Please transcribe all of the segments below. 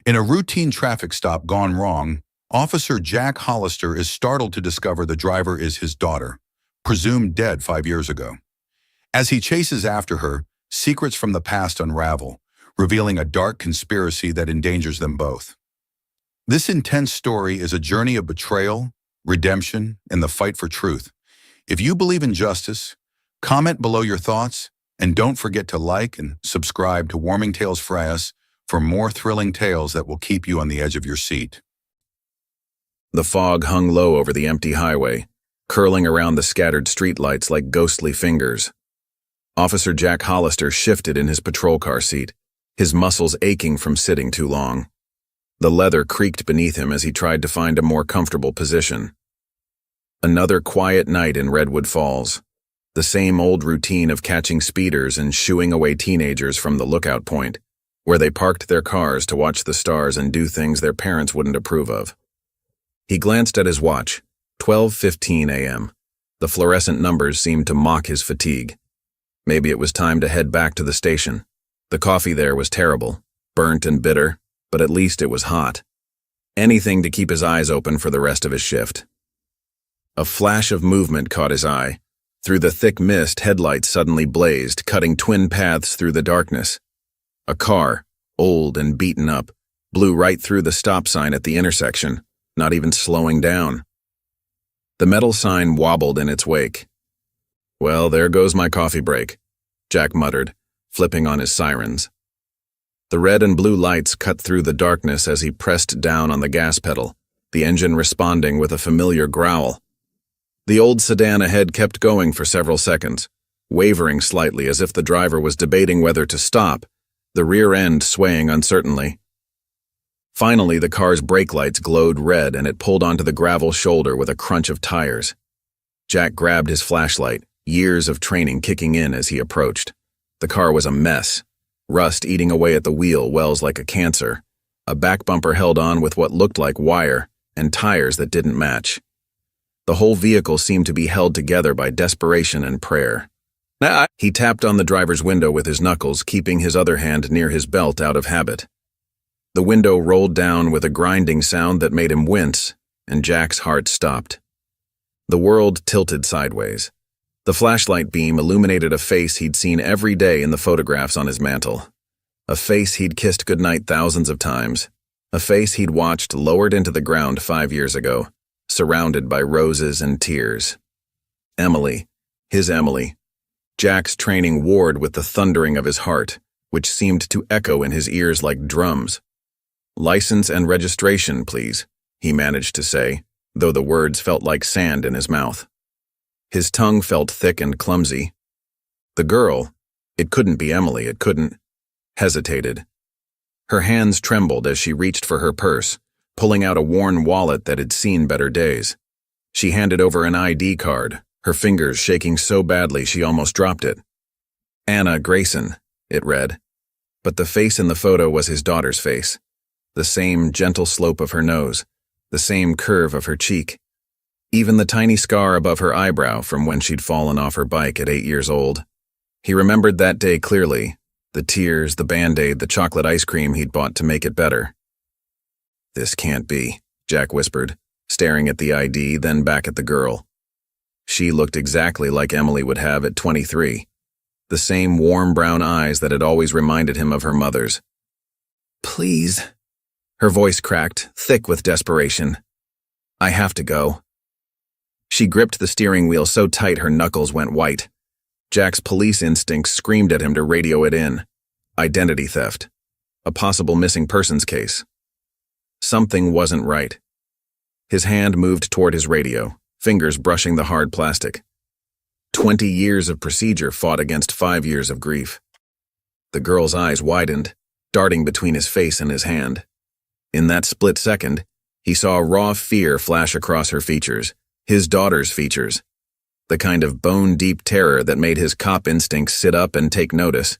In a routine traffic stop gone wrong, Officer Jack Hollister is startled to discover the driver is his daughter, presumed dead 5 years ago. As he chases after her, secrets from the past unravel, revealing a dark conspiracy that endangers them both. This intense story is a journey of betrayal, redemption, and the fight for truth. If you believe in justice, comment below your thoughts, and don't forget to like and subscribe to Warming Tales Frias for more thrilling tales that will keep you on the edge of your seat. The fog hung low over the empty highway, curling around the scattered streetlights like ghostly fingers. Officer Jack Hollister shifted in his patrol car seat, his muscles aching from sitting too long. The leather creaked beneath him as he tried to find a more comfortable position. Another quiet night in Redwood Falls. The same old routine of catching speeders and shooing away teenagers from the lookout point, where they parked their cars to watch the stars and do things their parents wouldn't approve of. He glanced at his watch, 12:15 a.m. The fluorescent numbers seemed to mock his fatigue. Maybe it was time to head back to the station. The coffee there was terrible, burnt and bitter, but at least it was hot. Anything to keep his eyes open for the rest of his shift. A flash of movement caught his eye. Through the thick mist, headlights suddenly blazed, cutting twin paths through the darkness. A car, old and beaten up, blew right through the stop sign at the intersection, not even slowing down. The metal sign wobbled in its wake. "Well, there goes my coffee break," Jack muttered, flipping on his sirens. The red and blue lights cut through the darkness as he pressed down on the gas pedal, the engine responding with a familiar growl. The old sedan ahead kept going for several seconds, wavering slightly as if the driver was debating whether to stop, the rear end swaying uncertainly. Finally, the car's brake lights glowed red and it pulled onto the gravel shoulder with a crunch of tires. Jack grabbed his flashlight, years of training kicking in as he approached. The car was a mess, rust eating away at the wheel wells like a cancer, a back bumper held on with what looked like wire, and tires that didn't match. The whole vehicle seemed to be held together by desperation and prayer. He tapped on the driver's window with his knuckles, keeping his other hand near his belt out of habit. The window rolled down with a grinding sound that made him wince, and Jack's heart stopped. The world tilted sideways. The flashlight beam illuminated a face he'd seen every day in the photographs on his mantle. A face he'd kissed goodnight thousands of times. A face he'd watched lowered into the ground 5 years ago, surrounded by roses and tears. Emily, his Emily. Jack's training warred with the thundering of his heart, which seemed to echo in his ears like drums. "License and registration, please," he managed to say, though the words felt like sand in his mouth. His tongue felt thick and clumsy. The girl, it couldn't be Emily, it couldn't, hesitated. Her hands trembled as she reached for her purse, pulling out a worn wallet that had seen better days. She handed over an ID card, her fingers shaking so badly she almost dropped it. "Anna Grayson," it read. But the face in the photo was his daughter's face. The same gentle slope of her nose, the same curve of her cheek. Even the tiny scar above her eyebrow from when she'd fallen off her bike at 8 years old. He remembered that day clearly, the tears, the Band-Aid, the chocolate ice cream he'd bought to make it better. "This can't be," Jack whispered, staring at the ID, then back at the girl. She looked exactly like Emily would have at 23. The same warm brown eyes that had always reminded him of her mother's. "Please." Her voice cracked, thick with desperation. "I have to go." She gripped the steering wheel so tight her knuckles went white. Jack's police instincts screamed at him to radio it in. Identity theft. A possible missing persons case. Something wasn't right. His hand moved toward his radio, fingers brushing the hard plastic. 20 years of procedure fought against 5 years of grief. The girl's eyes widened, darting between his face and his hand. In that split second, he saw raw fear flash across her features, his daughter's features, the kind of bone-deep terror that made his cop instincts sit up and take notice.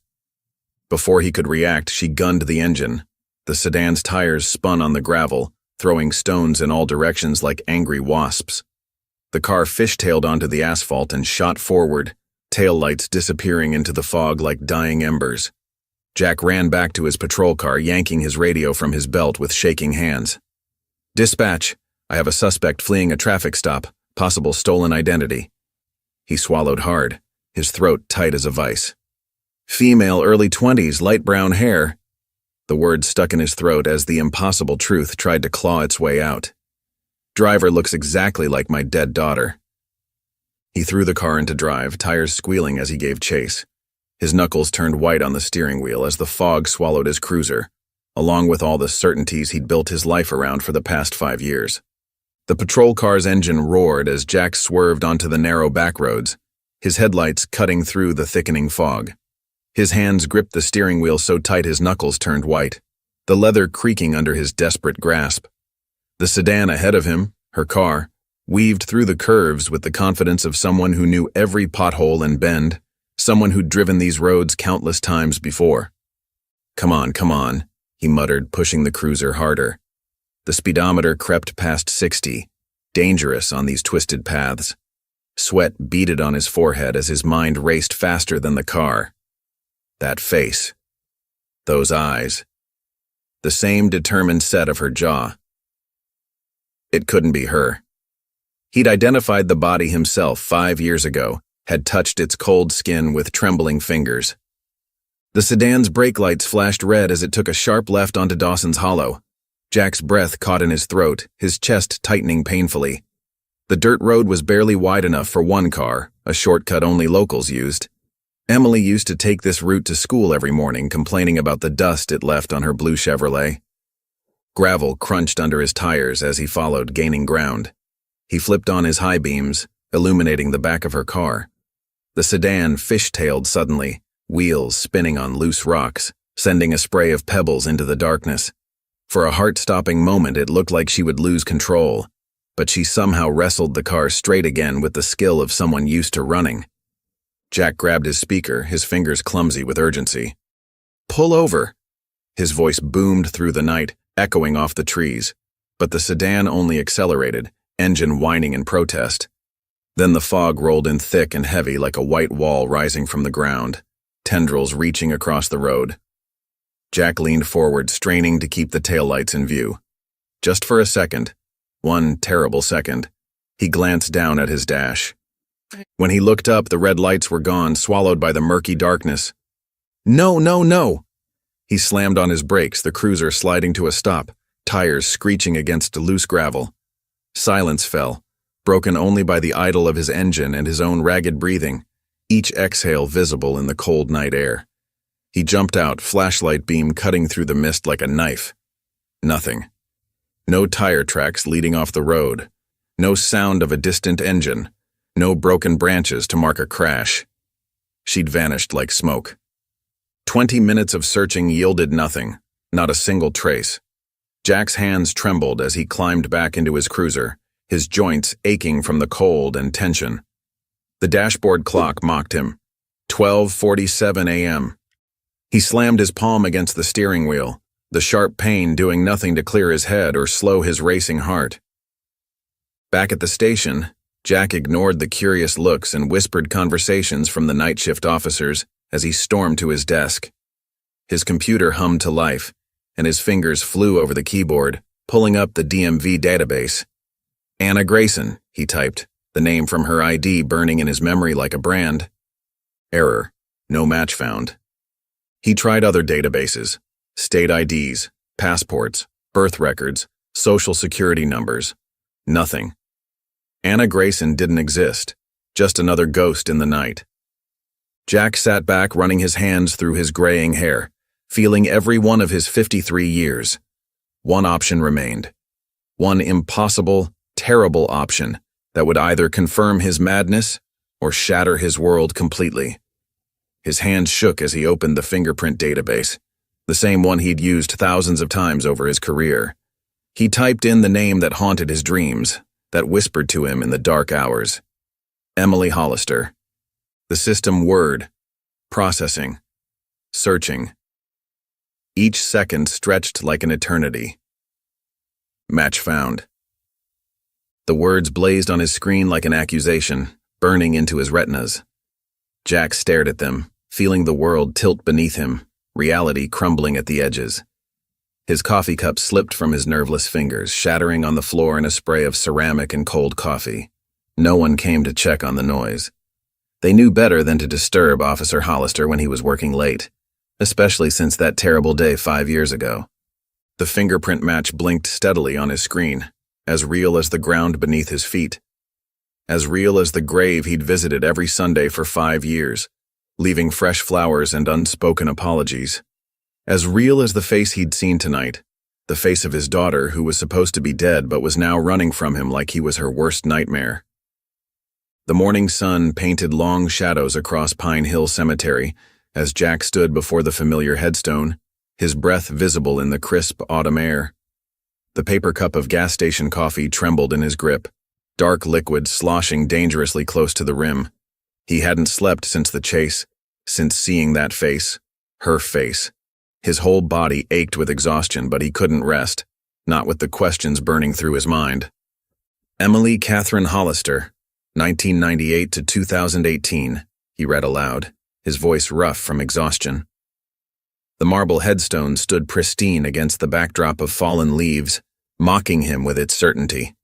Before he could react, she gunned the engine. The sedan's tires spun on the gravel, throwing stones in all directions like angry wasps. The car fishtailed onto the asphalt and shot forward, taillights disappearing into the fog like dying embers. Jack ran back to his patrol car, yanking his radio from his belt with shaking hands. "Dispatch, I have a suspect fleeing a traffic stop, possible stolen identity." He swallowed hard, his throat tight as a vice. "Female, early 20s, light brown hair." The word stuck in his throat as the impossible truth tried to claw its way out. "Driver looks exactly like my dead daughter." He threw the car into drive, tires squealing as he gave chase. His knuckles turned white on the steering wheel as the fog swallowed his cruiser, along with all the certainties he'd built his life around for the past 5 years. The patrol car's engine roared as Jack swerved onto the narrow back roads, his headlights cutting through the thickening fog. His hands gripped the steering wheel so tight his knuckles turned white, the leather creaking under his desperate grasp. The sedan ahead of him, her car, weaved through the curves with the confidence of someone who knew every pothole and bend, someone who'd driven these roads countless times before. Come on," he muttered, pushing the cruiser harder. The speedometer crept past 60, dangerous on these twisted paths. Sweat beaded on his forehead as his mind raced faster than the car. That face. Those eyes. The same determined set of her jaw. It couldn't be her. He'd identified the body himself 5 years ago, had touched its cold skin with trembling fingers. The sedan's brake lights flashed red as it took a sharp left onto Dawson's Hollow. Jack's breath caught in his throat, his chest tightening painfully. The dirt road was barely wide enough for one car, a shortcut only locals used. Emily used to take this route to school every morning, complaining about the dust it left on her blue Chevrolet. Gravel crunched under his tires as he followed, gaining ground. He flipped on his high beams, illuminating the back of her car. The sedan fishtailed suddenly, wheels spinning on loose rocks, sending a spray of pebbles into the darkness. For a heart-stopping moment, it looked like she would lose control, but she somehow wrestled the car straight again with the skill of someone used to running. Jack grabbed his speaker, his fingers clumsy with urgency. "Pull over!" His voice boomed through the night, echoing off the trees, but the sedan only accelerated, engine whining in protest. Then the fog rolled in thick and heavy like a white wall rising from the ground, tendrils reaching across the road. Jack leaned forward, straining to keep the taillights in view. Just for a second, one terrible second, he glanced down at his dash. When he looked up, the red lights were gone, swallowed by the murky darkness. "No, no, no!" He slammed on his brakes, the cruiser sliding to a stop, tires screeching against loose gravel. Silence fell, broken only by the idle of his engine and his own ragged breathing, each exhale visible in the cold night air. He jumped out, flashlight beam cutting through the mist like a knife. Nothing. No tire tracks leading off the road. No sound of a distant engine. No broken branches to mark a crash. She'd vanished like smoke. 20 minutes of searching yielded nothing, not a single trace. Jack's hands trembled as he climbed back into his cruiser, his joints aching from the cold and tension. The dashboard clock mocked him. 12:47 a.m. He slammed his palm against the steering wheel, the sharp pain doing nothing to clear his head or slow his racing heart. Back at the station, Jack ignored the curious looks and whispered conversations from the night shift officers as he stormed to his desk. His computer hummed to life, and his fingers flew over the keyboard, pulling up the DMV database. Anna Grayson, he typed, the name from her ID burning in his memory like a brand. Error. No match found. He tried other databases, state IDs, passports, birth records, social security numbers. Nothing. Anna Grayson didn't exist, just another ghost in the night. Jack sat back, running his hands through his graying hair, feeling every one of his 53 years. One option remained. One impossible, terrible option that would either confirm his madness or shatter his world completely. His hands shook as he opened the fingerprint database, the same one he'd used thousands of times over his career. He typed in the name that haunted his dreams, that whispered to him in the dark hours. Emily Hollister. The system whirred, processing, searching. Each second stretched like an eternity. Match found. The words blazed on his screen like an accusation, burning into his retinas. Jack stared at them, feeling the world tilt beneath him, reality crumbling at the edges. His coffee cup slipped from his nerveless fingers, shattering on the floor in a spray of ceramic and cold coffee. No one came to check on the noise. They knew better than to disturb Officer Hollister when he was working late, especially since that terrible day 5 years ago. The fingerprint match blinked steadily on his screen, as real as the ground beneath his feet. As real as the grave he'd visited every Sunday for 5 years, leaving fresh flowers and unspoken apologies. As real as the face he'd seen tonight, the face of his daughter who was supposed to be dead but was now running from him like he was her worst nightmare. The morning sun painted long shadows across Pine Hill Cemetery as Jack stood before the familiar headstone, his breath visible in the crisp autumn air. The paper cup of gas station coffee trembled in his grip, dark liquid sloshing dangerously close to the rim. He hadn't slept since the chase, since seeing that face, her face. His whole body ached with exhaustion, but he couldn't rest, not with the questions burning through his mind. Emily Catherine Hollister, 1998 to 2018, he read aloud, his voice rough from exhaustion. The marble headstone stood pristine against the backdrop of fallen leaves, mocking him with its certainty.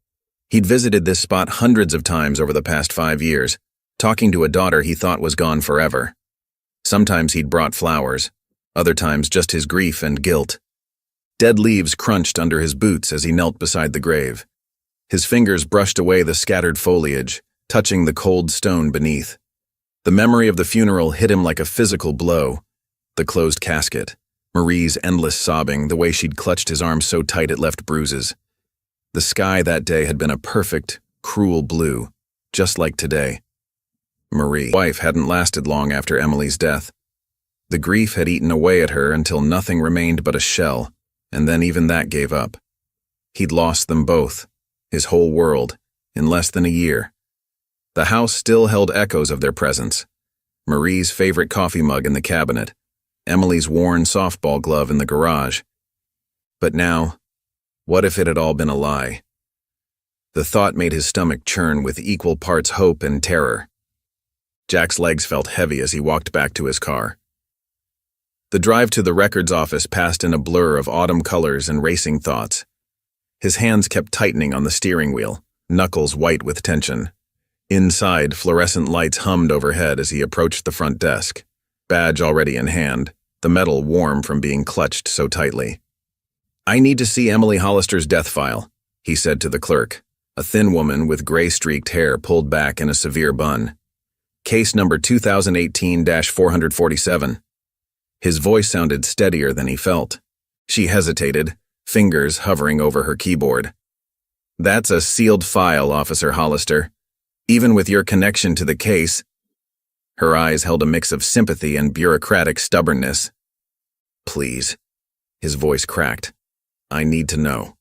He'd visited this spot hundreds of times over the past 5 years, talking to a daughter he thought was gone forever. Sometimes he'd brought flowers, other times just his grief and guilt. Dead leaves crunched under his boots as he knelt beside the grave. His fingers brushed away the scattered foliage, touching the cold stone beneath. The memory of the funeral hit him like a physical blow. The closed casket, Marie's endless sobbing, the way she'd clutched his arm so tight it left bruises. The sky that day had been a perfect, cruel blue, just like today. Marie's wife hadn't lasted long after Emily's death. The grief had eaten away at her until nothing remained but a shell, and then even that gave up. He'd lost them both, his whole world, in less than a year. The house still held echoes of their presence. Marie's favorite coffee mug in the cabinet, Emily's worn softball glove in the garage. But now, what if it had all been a lie? The thought made his stomach churn with equal parts hope and terror. Jack's legs felt heavy as he walked back to his car. The drive to the records office passed in a blur of autumn colors and racing thoughts. His hands kept tightening on the steering wheel, knuckles white with tension. Inside, fluorescent lights hummed overhead as he approached the front desk, badge already in hand, the metal warm from being clutched so tightly. "I need to see Emily Hollister's death file," he said to the clerk, a thin woman with gray-streaked hair pulled back in a severe bun. "Case number 2018-447. His voice sounded steadier than he felt. She hesitated, fingers hovering over her keyboard. "That's a sealed file, Officer Hollister. Even with your connection to the case." Her eyes held a mix of sympathy and bureaucratic stubbornness. "Please," his voice cracked. "I need to know."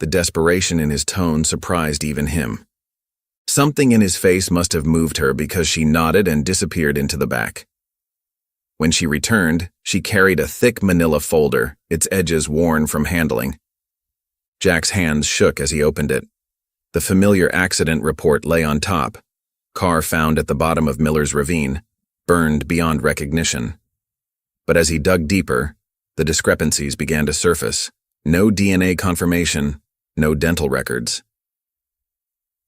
The desperation in his tone surprised even him. Something in his face must have moved her because she nodded and disappeared into the back. When she returned, she carried a thick manila folder, its edges worn from handling. Jack's hands shook as he opened it. The familiar accident report lay on top. Car found at the bottom of Miller's Ravine, burned beyond recognition. But as he dug deeper, the discrepancies began to surface. No DNA confirmation, no dental records.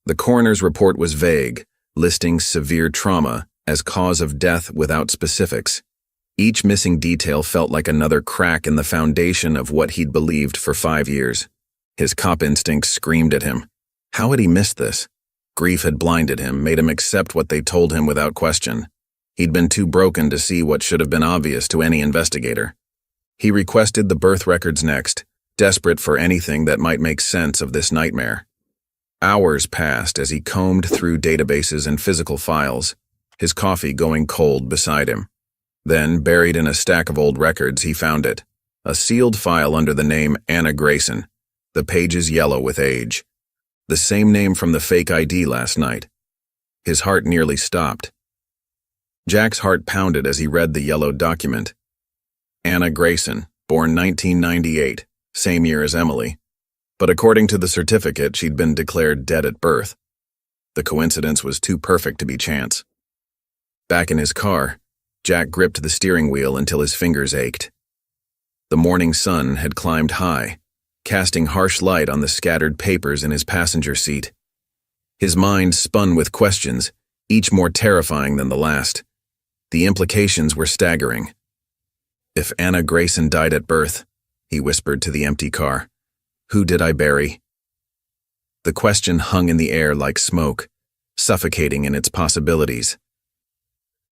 The coroner's report was vague, listing severe trauma as cause of death without specifics. Each missing detail felt like another crack in the foundation of what he'd believed for 5 years. His cop instincts screamed at him. How had he missed this? Grief had blinded him, made him accept what they told him without question. He'd been too broken to see what should have been obvious to any investigator. He requested the birth records next, desperate for anything that might make sense of this nightmare. Hours passed as he combed through databases and physical files, his coffee going cold beside him. Then, buried in a stack of old records, he found it. A sealed file under the name Anna Grayson, the pages yellow with age. The same name from the fake ID last night. His heart nearly stopped. Jack's heart pounded as he read the yellowed document. Anna Grayson, born 1998, same year as Emily. But according to the certificate, she'd been declared dead at birth. The coincidence was too perfect to be chance. Back in his car, Jack gripped the steering wheel until his fingers ached. The morning sun had climbed high, casting harsh light on the scattered papers in his passenger seat. His mind spun with questions, each more terrifying than the last. The implications were staggering. If Anna Grayson died at birth, he whispered to the empty car, who did I bury? The question hung in the air like smoke, suffocating in its possibilities.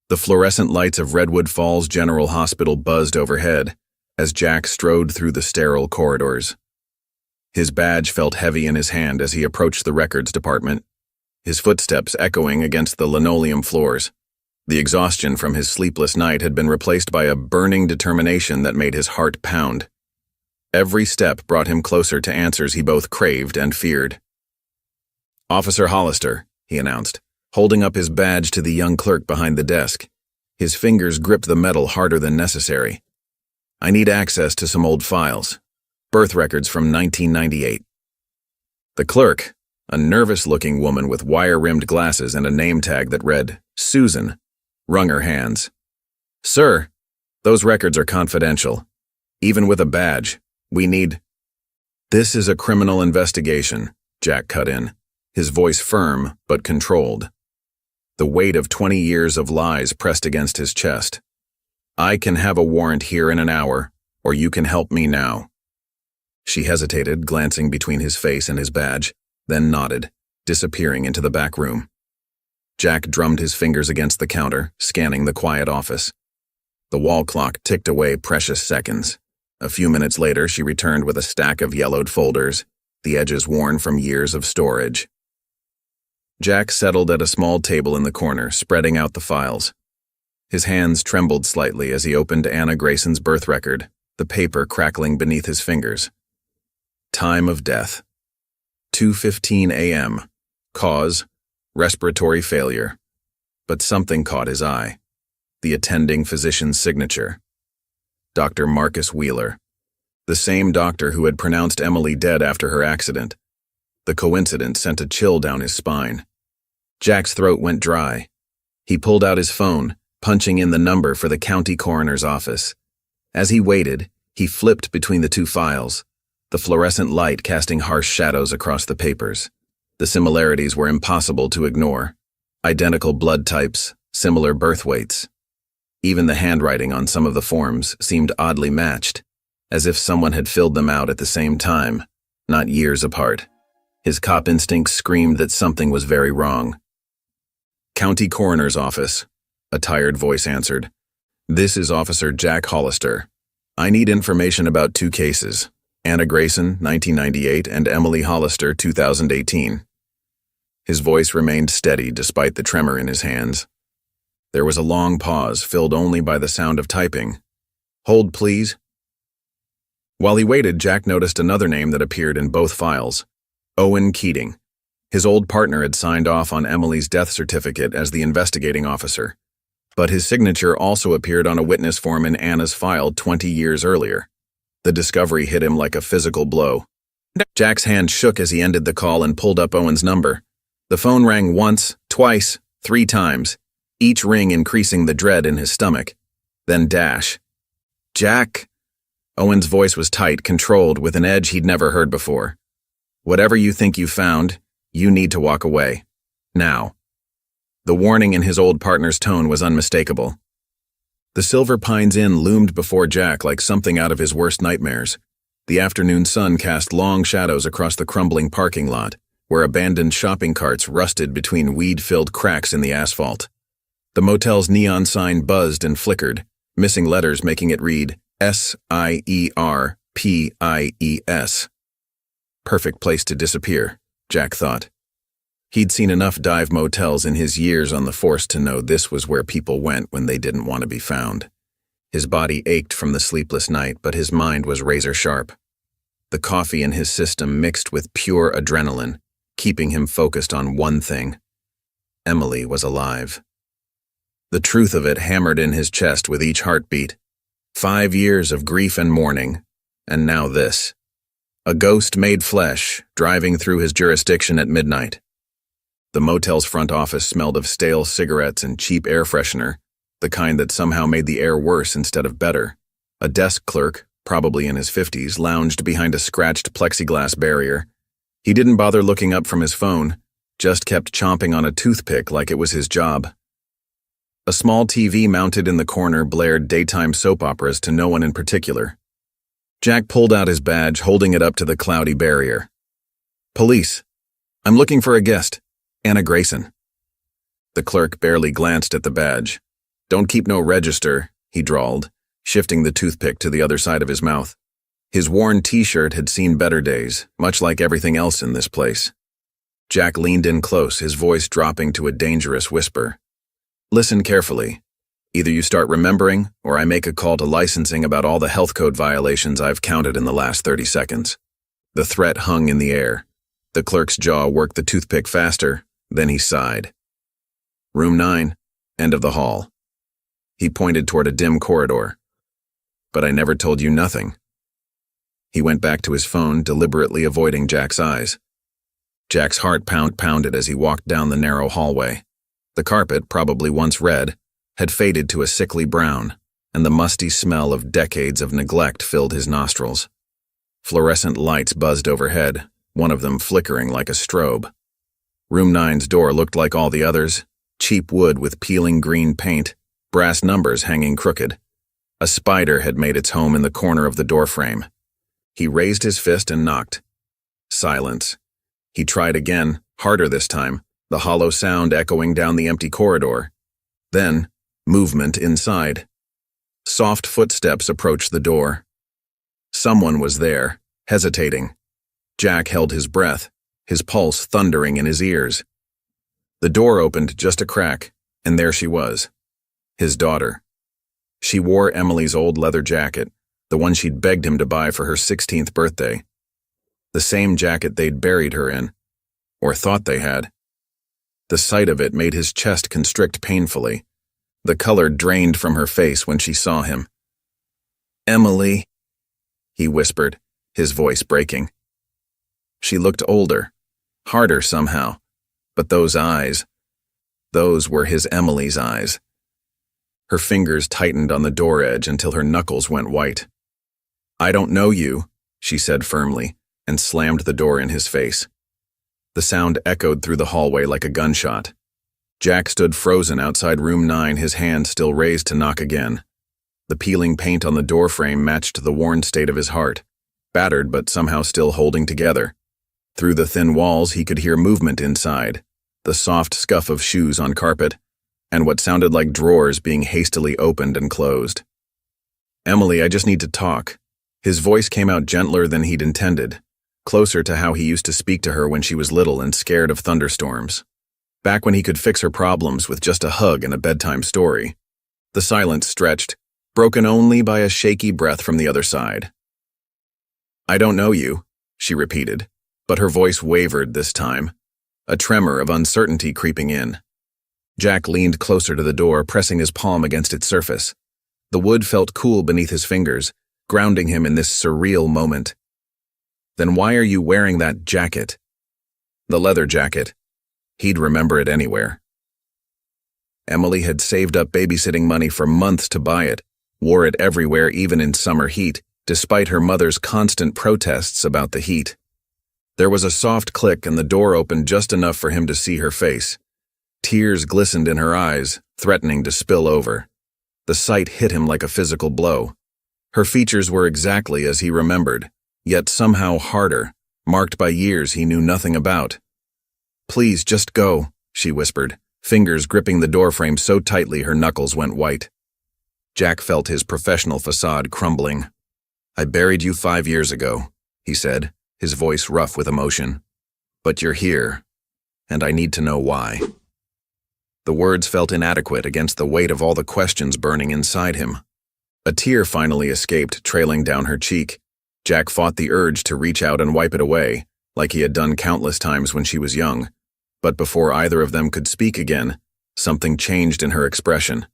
The fluorescent lights of Redwood Falls General Hospital buzzed overhead as Jack strode through the sterile corridors. His badge felt heavy in his hand as he approached the records department, his footsteps echoing against the linoleum floors. The exhaustion from his sleepless night had been replaced by a burning determination that made his heart pound. Every step brought him closer to answers he both craved and feared. "Officer Hollister," he announced, holding up his badge to the young clerk behind the desk. His fingers gripped the metal harder than necessary. "I need access to some old files. Birth records from 1998. The clerk, a nervous-looking woman with wire-rimmed glasses and a name tag that read, Susan, wrung her hands. "Sir, those records are confidential. Even with a badge, we need—" "This is a criminal investigation," Jack cut in, his voice firm but controlled. The weight of 20 years of lies pressed against his chest. "I can have a warrant here in an hour, or you can help me now." She hesitated, glancing between his face and his badge, then nodded, disappearing into the back room. Jack drummed his fingers against the counter, scanning the quiet office. The wall clock ticked away precious seconds. A few minutes later, she returned with a stack of yellowed folders, the edges worn from years of storage. Jack settled at a small table in the corner, spreading out the files. His hands trembled slightly as he opened Anna Grayson's birth record, the paper crackling beneath his fingers. Time of death: 2:15 a.m. Cause: respiratory failure. But something caught his eye. The attending physician's signature. Dr. Marcus Wheeler. The same doctor who had pronounced Emily dead after her accident. The coincidence sent a chill down his spine. Jack's throat went dry. He pulled out his phone, punching in the number for the county coroner's office. As he waited, he flipped between the two files, the fluorescent light casting harsh shadows across the papers. The similarities were impossible to ignore. Identical blood types, similar birth weights. Even the handwriting on some of the forms seemed oddly matched, as if someone had filled them out at the same time, not years apart. His cop instincts screamed that something was very wrong. "County Coroner's Office," a tired voice answered. "This is Officer Jack Hollister. I need information about two cases, Anna Grayson, 1998, and Emily Hollister, 2018. His voice remained steady despite the tremor in his hands. There was a long pause, filled only by the sound of typing. "Hold, please." While he waited, Jack noticed another name that appeared in both files: Owen Keating. His old partner had signed off on Emily's death certificate as the investigating officer, but his signature also appeared on a witness form in Anna's file 20 years earlier. The discovery hit him like a physical blow. Jack's hand shook as he ended the call and pulled up Owen's number. The phone rang once, twice, 3 times, each ring increasing the dread in his stomach. Then dash. "Jack?" Owen's voice was tight, controlled, with an edge he'd never heard before. "Whatever you think you found, you need to walk away. Now." The warning in his old partner's tone was unmistakable. The Silver Pines Inn loomed before Jack like something out of his worst nightmares. The afternoon sun cast long shadows across the crumbling parking lot, where abandoned shopping carts rusted between weed-filled cracks in the asphalt. The motel's neon sign buzzed and flickered, missing letters making it read SIERPIES. Perfect place to disappear, Jack thought. He'd seen enough dive motels in his years on the force to know this was where people went when they didn't want to be found. His body ached from the sleepless night, but his mind was razor-sharp. The coffee in his system mixed with pure adrenaline, keeping him focused on one thing. Emily was alive. The truth of it hammered in his chest with each heartbeat. 5 years of grief and mourning, and now this. A ghost made flesh, driving through his jurisdiction at midnight. The motel's front office smelled of stale cigarettes and cheap air freshener, the kind that somehow made the air worse instead of better. A desk clerk, probably in his 50s, lounged behind a scratched plexiglass barrier. He didn't bother looking up from his phone, just kept chomping on a toothpick like it was his job. A small TV mounted in the corner blared daytime soap operas to no one in particular. Jack pulled out his badge, holding it up to the cloudy barrier. "Police. I'm looking for a guest. Anna Grayson." The clerk barely glanced at the badge. "Don't keep no register," he drawled, shifting the toothpick to the other side of his mouth. His worn t-shirt had seen better days, much like everything else in this place. Jack leaned in close, his voice dropping to a dangerous whisper. "Listen carefully. Either you start remembering, or I make a call to licensing about all the health code violations I've counted in the last 30 seconds. The threat hung in the air. The clerk's jaw worked the toothpick faster, then he sighed. "Room 9, end of the hall." He pointed toward a dim corridor. "But I never told you nothing." He went back to his phone, deliberately avoiding Jack's eyes. Jack's heart pounded as he walked down the narrow hallway. The carpet, probably once red, had faded to a sickly brown, and the musty smell of decades of neglect filled his nostrils. Fluorescent lights buzzed overhead, one of them flickering like a strobe. Room 9's door looked like all the others, cheap wood with peeling green paint, brass numbers hanging crooked. A spider had made its home in the corner of the doorframe. He raised his fist and knocked. Silence. He tried again, harder this time, the hollow sound echoing down the empty corridor. Then, movement inside. Soft footsteps approached the door. Someone was there, hesitating. Jack held his breath, his pulse thundering in his ears. The door opened just a crack, and there she was. His daughter. She wore Emily's old leather jacket, the one she'd begged him to buy for her 16th birthday. The same jacket they'd buried her in, or thought they had. The sight of it made his chest constrict painfully. The color drained from her face when she saw him. "Emily," he whispered, his voice breaking. She looked older, harder somehow, but those eyes, those were his Emily's eyes. Her fingers tightened on the door edge until her knuckles went white. "I don't know you," she said firmly, and slammed the door in his face. The sound echoed through the hallway like a gunshot. Jack stood frozen outside room 9, his hand still raised to knock again. The peeling paint on the doorframe matched the worn state of his heart, battered but somehow still holding together. Through the thin walls he could hear movement inside, the soft scuff of shoes on carpet, and what sounded like drawers being hastily opened and closed. "Emily, I just need to talk." His voice came out gentler than he'd intended, closer to how he used to speak to her when she was little and scared of thunderstorms. Back when he could fix her problems with just a hug and a bedtime story. The silence stretched, broken only by a shaky breath from the other side. "I don't know you," she repeated, but her voice wavered this time, a tremor of uncertainty creeping in. Jack leaned closer to the door, pressing his palm against its surface. The wood felt cool beneath his fingers, grounding him in this surreal moment. "Then why are you wearing that jacket?" The leather jacket. He'd remember it anywhere. Emily had saved up babysitting money for months to buy it, wore it everywhere even in summer heat, despite her mother's constant protests about the heat. There was a soft click and the door opened just enough for him to see her face. Tears glistened in her eyes, threatening to spill over. The sight hit him like a physical blow. Her features were exactly as he remembered, yet somehow harder, marked by years he knew nothing about. "Please, just go," she whispered, fingers gripping the doorframe so tightly her knuckles went white. Jack felt his professional facade crumbling. "I buried you 5 years ago," he said, his voice rough with emotion. "But you're here, and I need to know why." The words felt inadequate against the weight of all the questions burning inside him. A tear finally escaped, trailing down her cheek. Jack fought the urge to reach out and wipe it away, like he had done countless times when she was young. But before either of them could speak again, something changed in her expression.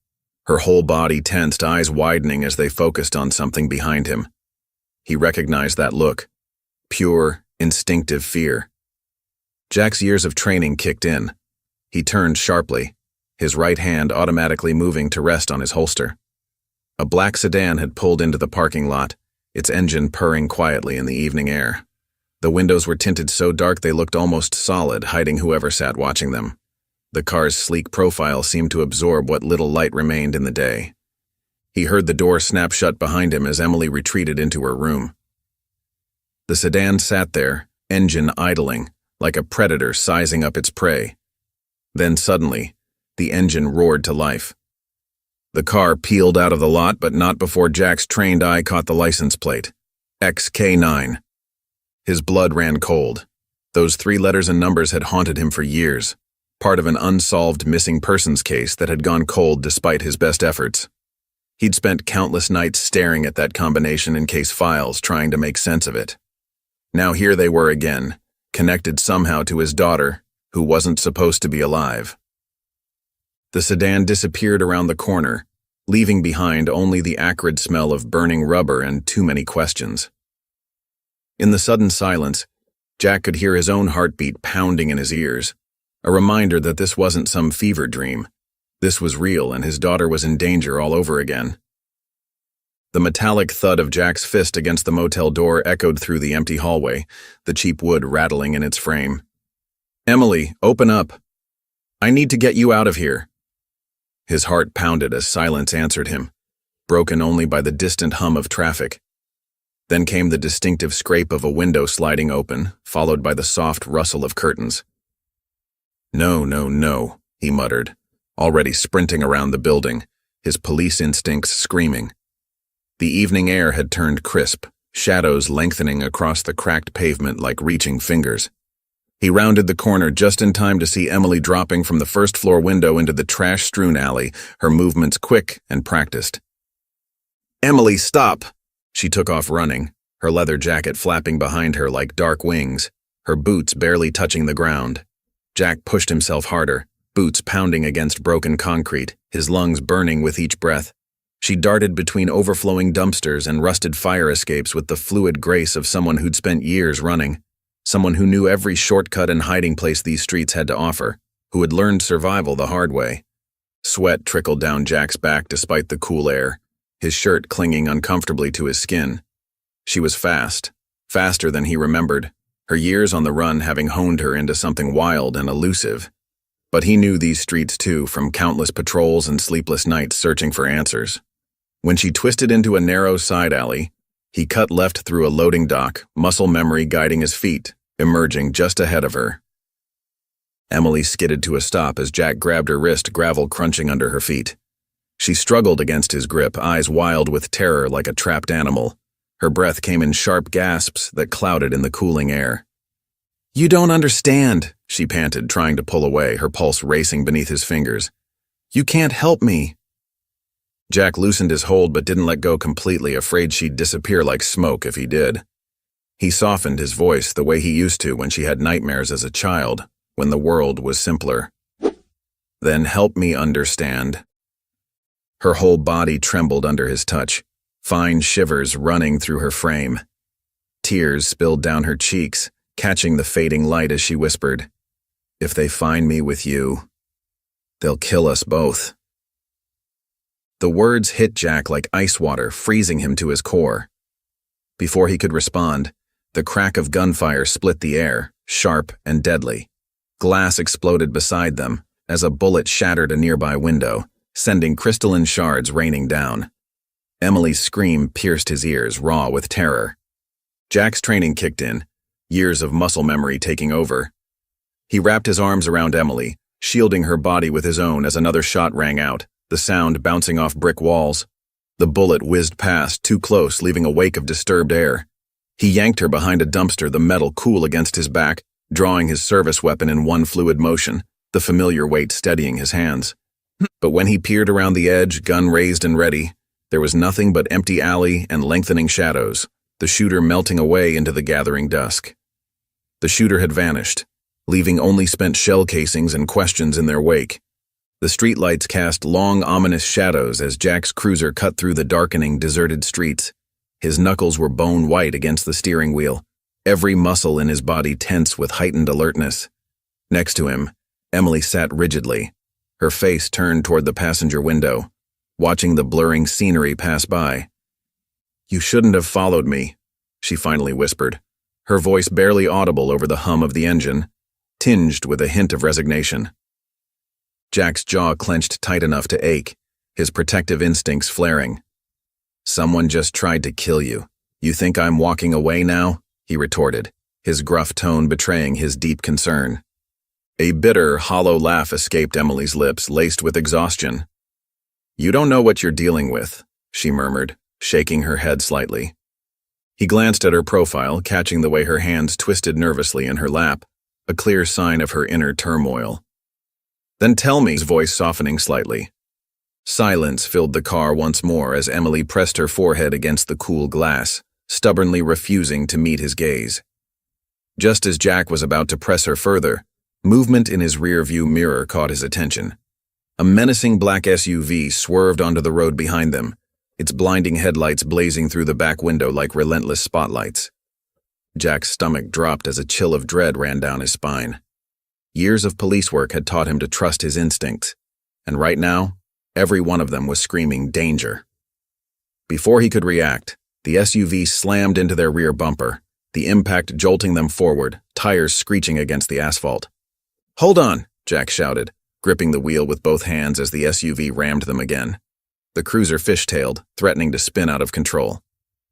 Her whole body tensed, eyes widening as they focused on something behind him. He recognized that look. Pure, instinctive fear. Jack's years of training kicked in. He turned sharply. his right hand automatically moving to rest on his holster. A black sedan had pulled into the parking lot, its engine purring quietly in the evening air. The windows were tinted so dark they looked almost solid, hiding whoever sat watching them. The car's sleek profile seemed to absorb what little light remained in the day. He heard the door snap shut behind him as Emily retreated into her room. The sedan sat there, engine idling, like a predator sizing up its prey. Then suddenly, the engine roared to life. The car peeled out of the lot, but not before Jack's trained eye caught the license plate. XK9. His blood ran cold. Those 3 letters and numbers had haunted him for years, part of an unsolved missing persons case that had gone cold despite his best efforts. He'd spent countless nights staring at that combination in case files, trying to make sense of it. Now here they were again, connected somehow to his daughter, who wasn't supposed to be alive. The sedan disappeared around the corner, leaving behind only the acrid smell of burning rubber and too many questions. In the sudden silence, Jack could hear his own heartbeat pounding in his ears, a reminder that this wasn't some fever dream. This was real, and his daughter was in danger all over again. The metallic thud of Jack's fist against the motel door echoed through the empty hallway, the cheap wood rattling in its frame. "Emily, open up. I need to get you out of here." His heart pounded as silence answered him, broken only by the distant hum of traffic. Then came the distinctive scrape of a window sliding open, followed by the soft rustle of curtains. "No, no, no," he muttered, already sprinting around the building, his police instincts screaming. The evening air had turned crisp, shadows lengthening across the cracked pavement like reaching fingers. He rounded the corner just in time to see Emily dropping from the first-floor window into the trash-strewn alley, her movements quick and practiced. "Emily, stop!" She took off running, her leather jacket flapping behind her like dark wings, her boots barely touching the ground. Jack pushed himself harder, boots pounding against broken concrete, his lungs burning with each breath. She darted between overflowing dumpsters and rusted fire escapes with the fluid grace of someone who'd spent years running, someone who knew every shortcut and hiding place these streets had to offer, who had learned survival the hard way. Sweat trickled down Jack's back despite the cool air, his shirt clinging uncomfortably to his skin. She was fast, faster than he remembered, her years on the run having honed her into something wild and elusive. But he knew these streets too, from countless patrols and sleepless nights searching for answers. When she twisted into a narrow side alley, he cut left through a loading dock, muscle memory guiding his feet, emerging just ahead of her. Emily skidded to a stop as Jack grabbed her wrist, gravel crunching under her feet. She struggled against his grip, eyes wild with terror like a trapped animal. Her breath came in sharp gasps that clouded in the cooling air. "You don't understand," she panted, trying to pull away, her pulse racing beneath his fingers. "You can't help me." Jack loosened his hold but didn't let go completely, afraid she'd disappear like smoke if he did. He softened his voice the way he used to when she had nightmares as a child, when the world was simpler. "Then help me understand." Her whole body trembled under his touch, fine shivers running through her frame. Tears spilled down her cheeks, catching the fading light as she whispered, "If they find me with you, they'll kill us both." The words hit Jack like ice water, freezing him to his core. Before he could respond, the crack of gunfire split the air, sharp and deadly. Glass exploded beside them as a bullet shattered a nearby window, sending crystalline shards raining down. Emily's scream pierced his ears, raw with terror. Jack's training kicked in, years of muscle memory taking over. He wrapped his arms around Emily, shielding her body with his own as another shot rang out, the sound bouncing off brick walls. The bullet whizzed past, too close, leaving a wake of disturbed air. He yanked her behind a dumpster, the metal cool against his back, drawing his service weapon in one fluid motion, the familiar weight steadying his hands. But when he peered around the edge, gun raised and ready, there was nothing but empty alley and lengthening shadows, the shooter melting away into the gathering dusk. The shooter had vanished, leaving only spent shell casings and questions in their wake. The streetlights cast long, ominous shadows as Jack's cruiser cut through the darkening, deserted streets. His knuckles were bone white against the steering wheel, every muscle in his body tense with heightened alertness. Next to him, Emily sat rigidly, her face turned toward the passenger window, watching the blurring scenery pass by. "You shouldn't have followed me," she finally whispered, her voice barely audible over the hum of the engine, tinged with a hint of resignation. Jack's jaw clenched tight enough to ache, his protective instincts flaring. "Someone just tried to kill you. You think I'm walking away now?" he retorted, his gruff tone betraying his deep concern. A bitter, hollow laugh escaped Emily's lips, laced with exhaustion. "You don't know what you're dealing with," she murmured, shaking her head slightly. He glanced at her profile, catching the way her hands twisted nervously in her lap, a clear sign of her inner turmoil. "Then tell me," his voice softening slightly. Silence filled the car once more as Emily pressed her forehead against the cool glass, stubbornly refusing to meet his gaze. Just as Jack was about to press her further, movement in his rear-view mirror caught his attention. A menacing black SUV swerved onto the road behind them, its blinding headlights blazing through the back window like relentless spotlights. Jack's stomach dropped as a chill of dread ran down his spine. Years of police work had taught him to trust his instincts, and right now, every one of them was screaming danger. Before he could react, the SUV slammed into their rear bumper, the impact jolting them forward, tires screeching against the asphalt. "Hold on," Jack shouted, gripping the wheel with both hands as the SUV rammed them again. The cruiser fishtailed, threatening to spin out of control.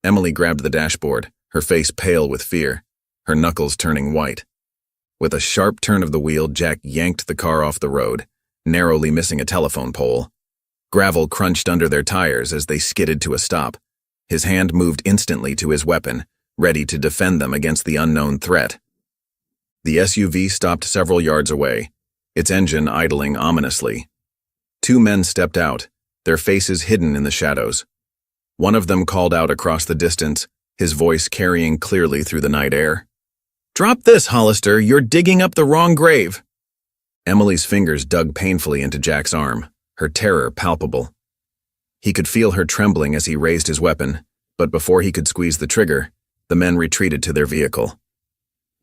Emily grabbed the dashboard, her face pale with fear, her knuckles turning white. With a sharp turn of the wheel, Jack yanked the car off the road, narrowly missing a telephone pole. Gravel crunched under their tires as they skidded to a stop. His hand moved instantly to his weapon, ready to defend them against the unknown threat. The SUV stopped several yards away, its engine idling ominously. Two men stepped out, their faces hidden in the shadows. One of them called out across the distance, his voice carrying clearly through the night air. "Drop this, Hollister, you're digging up the wrong grave." Emily's fingers dug painfully into Jack's arm, her terror palpable. He could feel her trembling as he raised his weapon, but before he could squeeze the trigger, the men retreated to their vehicle.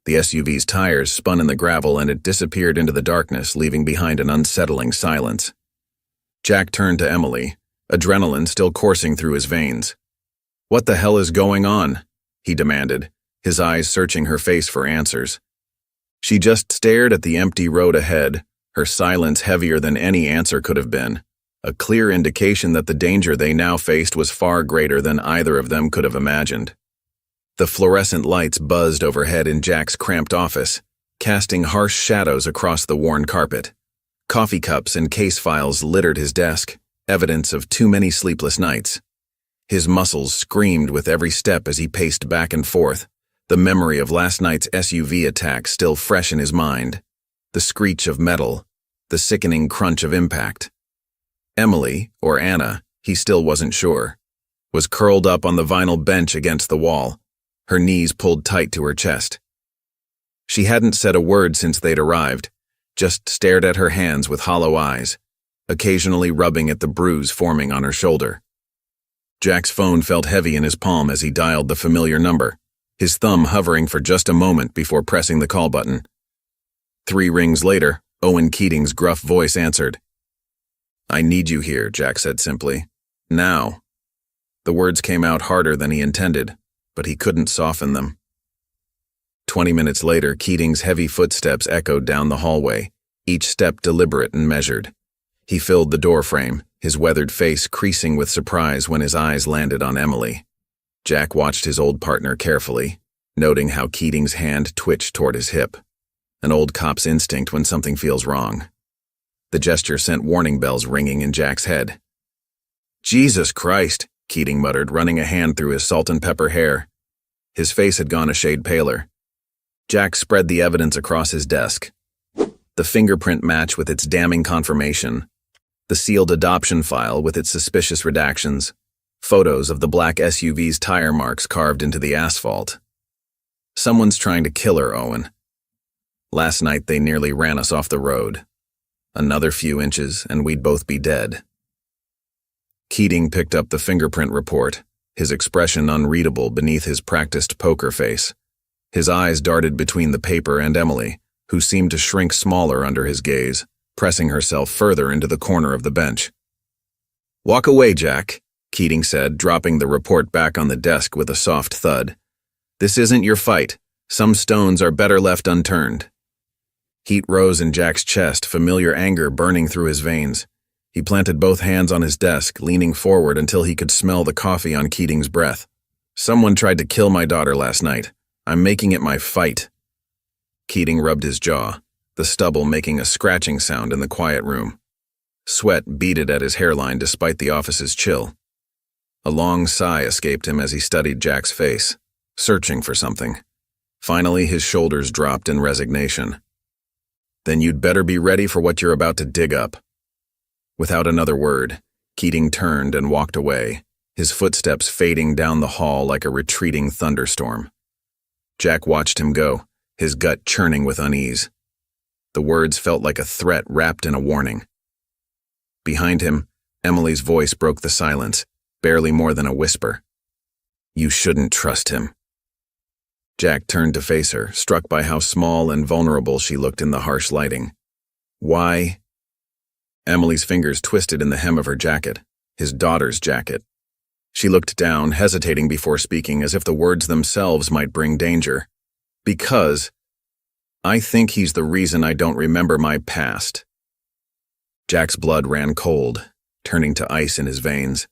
The SUV's tires spun in the gravel and it disappeared into the darkness, leaving behind an unsettling silence. Jack turned to Emily, adrenaline still coursing through his veins. "What the hell is going on?" he demanded, his eyes searching her face for answers. She just stared at the empty road ahead, her silence heavier than any answer could have been, a clear indication that the danger they now faced was far greater than either of them could have imagined. The fluorescent lights buzzed overhead in Jack's cramped office, casting harsh shadows across the worn carpet. Coffee cups and case files littered his desk, evidence of too many sleepless nights. His muscles screamed with every step as he paced back and forth, the memory of last night's SUV attack still fresh in his mind, the screech of metal, the sickening crunch of impact. Emily, or Anna, he still wasn't sure, was curled up on the vinyl bench against the wall, her knees pulled tight to her chest. She hadn't said a word since they'd arrived, just stared at her hands with hollow eyes, occasionally rubbing at the bruise forming on her shoulder. Jack's phone felt heavy in his palm as he dialed the familiar number, his thumb hovering for just a moment before pressing the call button. 3 rings later, Owen Keating's gruff voice answered. "I need you here," Jack said simply. "Now." The words came out harder than he intended, but he couldn't soften them. 20 minutes later, Keating's heavy footsteps echoed down the hallway, each step deliberate and measured. He filled the doorframe, his weathered face creasing with surprise when his eyes landed on Emily. Jack watched his old partner carefully, noting how Keating's hand twitched toward his hip, an old cop's instinct when something feels wrong. The gesture sent warning bells ringing in Jack's head. "Jesus Christ," Keating muttered, running a hand through his salt and pepper hair. His face had gone a shade paler. Jack spread the evidence across his desk. The fingerprint match with its damning confirmation, the sealed adoption file with its suspicious redactions, photos of the black SUV's tire marks carved into the asphalt. "Someone's trying to kill her, Owen. Last night they nearly ran us off the road. Another few inches and we'd both be dead." Keating picked up the fingerprint report, his expression unreadable beneath his practiced poker face. His eyes darted between the paper and Emily, who seemed to shrink smaller under his gaze, pressing herself further into the corner of the bench. "Walk away, Jack," Keating said, dropping the report back on the desk with a soft thud. "This isn't your fight. Some stones are better left unturned." Heat rose in Jack's chest, familiar anger burning through his veins. He planted both hands on his desk, leaning forward until he could smell the coffee on Keating's breath. "Someone tried to kill my daughter last night. I'm making it my fight." Keating rubbed his jaw, the stubble making a scratching sound in the quiet room. Sweat beaded at his hairline despite the office's chill. A long sigh escaped him as he studied Jack's face, searching for something. Finally, his shoulders dropped in resignation. "Then you'd better be ready for what you're about to dig up." Without another word, Keating turned and walked away, his footsteps fading down the hall like a retreating thunderstorm. Jack watched him go, his gut churning with unease. The words felt like a threat wrapped in a warning. Behind him, Emily's voice broke the silence, barely more than a whisper. "You shouldn't trust him." Jack turned to face her, struck by how small and vulnerable she looked in the harsh lighting. "Why?" Emily's fingers twisted in the hem of her jacket, his daughter's jacket. She looked down, hesitating before speaking, as if the words themselves might bring danger. "Because I think he's the reason I don't remember my past." Jack's blood ran cold, turning to ice in his veins.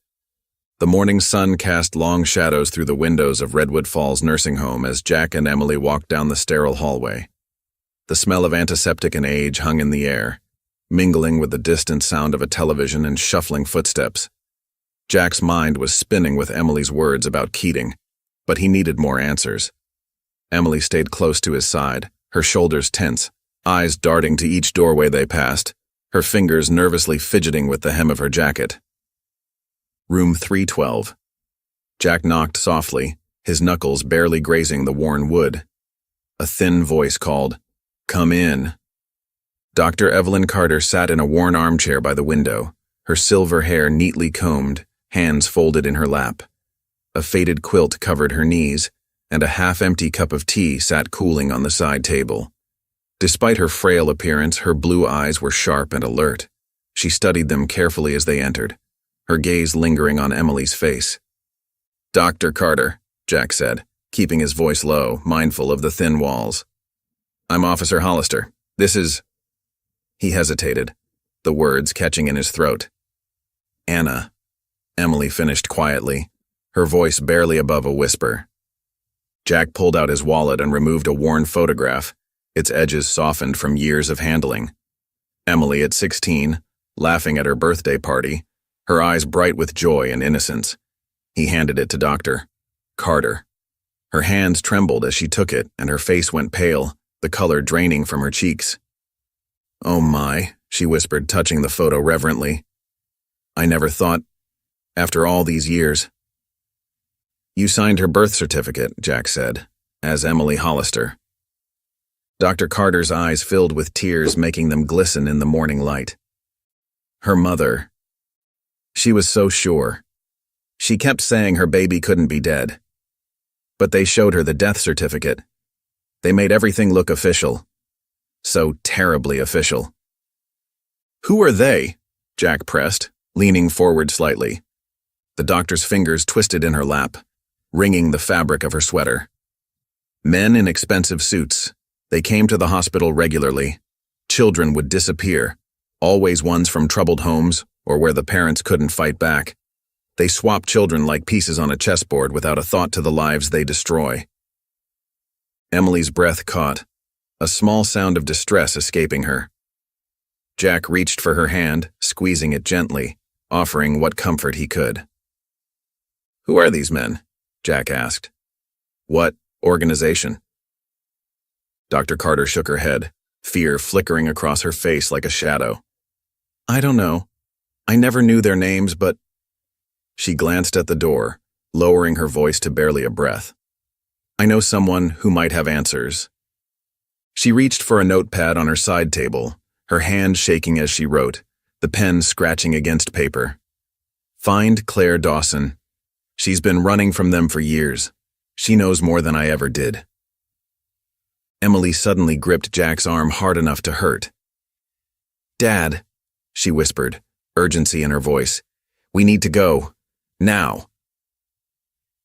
The morning sun cast long shadows through the windows of Redwood Falls nursing home as Jack and Emily walked down the sterile hallway. The smell of antiseptic and age hung in the air, mingling with the distant sound of a television and shuffling footsteps. Jack's mind was spinning with Emily's words about Keating, but he needed more answers. Emily stayed close to his side, her shoulders tense, eyes darting to each doorway they passed, her fingers nervously fidgeting with the hem of her jacket. Room 312. Jack knocked softly, his knuckles barely grazing the worn wood. A thin voice called, "Come in." Dr. Evelyn Carter sat in a worn armchair by the window, her silver hair neatly combed, hands folded in her lap. A faded quilt covered her knees, and a half-empty cup of tea sat cooling on the side table. Despite her frail appearance, her blue eyes were sharp and alert. She studied them carefully as they entered, her gaze lingering on Emily's face. "Dr. Carter," Jack said, keeping his voice low, mindful of the thin walls. "I'm Officer Hollister. This is—" He hesitated, the words catching in his throat. "Anna," Emily finished quietly, her voice barely above a whisper. Jack pulled out his wallet and removed a worn photograph, its edges softened from years of handling. Emily at 16, laughing at her birthday party, her eyes bright with joy and innocence. He handed it to Dr. Carter. Her hands trembled as she took it, and her face went pale, the color draining from her cheeks. "Oh my," she whispered, touching the photo reverently. "I never thought, after all these years." "You signed her birth certificate," Jack said, as Emily Hollister. Dr. Carter's eyes filled with tears, making them glisten in the morning light. Her mother. She was so sure. She kept saying her baby couldn't be dead. But they showed her the death certificate. They made everything look official. So terribly official. "Who are they?" Jack pressed, leaning forward slightly. The doctor's fingers twisted in her lap, wringing the fabric of her sweater. "Men in expensive suits. They came to the hospital regularly. Children would disappear, always ones from troubled homes or where the parents couldn't fight back. They swap children like pieces on a chessboard without a thought to the lives they destroy." Emily's breath caught, a small sound of distress escaping her. Jack reached for her hand, squeezing it gently, offering what comfort he could. "Who are these men?" Jack asked. "What organization?" Dr. Carter shook her head, fear flickering across her face like a shadow. "I don't know. I never knew their names, but—" She glanced at the door, lowering her voice to barely a breath. "I know someone who might have answers." She reached for a notepad on her side table, her hand shaking as she wrote, the pen scratching against paper. "Find Claire Dawson. She's been running from them for years. She knows more than I ever did." Emily suddenly gripped Jack's arm hard enough to hurt. "Dad," she whispered, urgency in her voice. "We need to go. Now."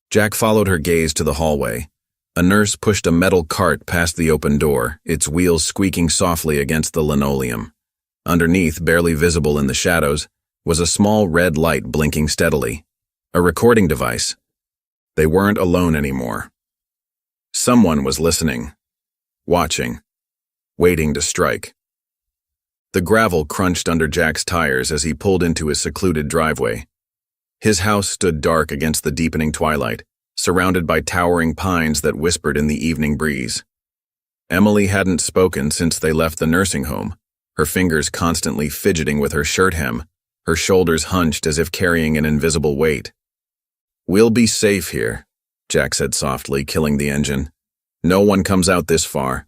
Jack followed her gaze to the hallway. A nurse pushed a metal cart past the open door, its wheels squeaking softly against the linoleum. Underneath, barely visible in the shadows, was a small red light blinking steadily. A recording device. They weren't alone anymore. Someone was listening, watching, waiting to strike. The gravel crunched under Jack's tires as he pulled into his secluded driveway. His house stood dark against the deepening twilight, surrounded by towering pines that whispered in the evening breeze. Emily hadn't spoken since they left the nursing home, her fingers constantly fidgeting with her shirt hem, her shoulders hunched as if carrying an invisible weight. "We'll be safe here," Jack said softly, killing the engine. "No one comes out this far.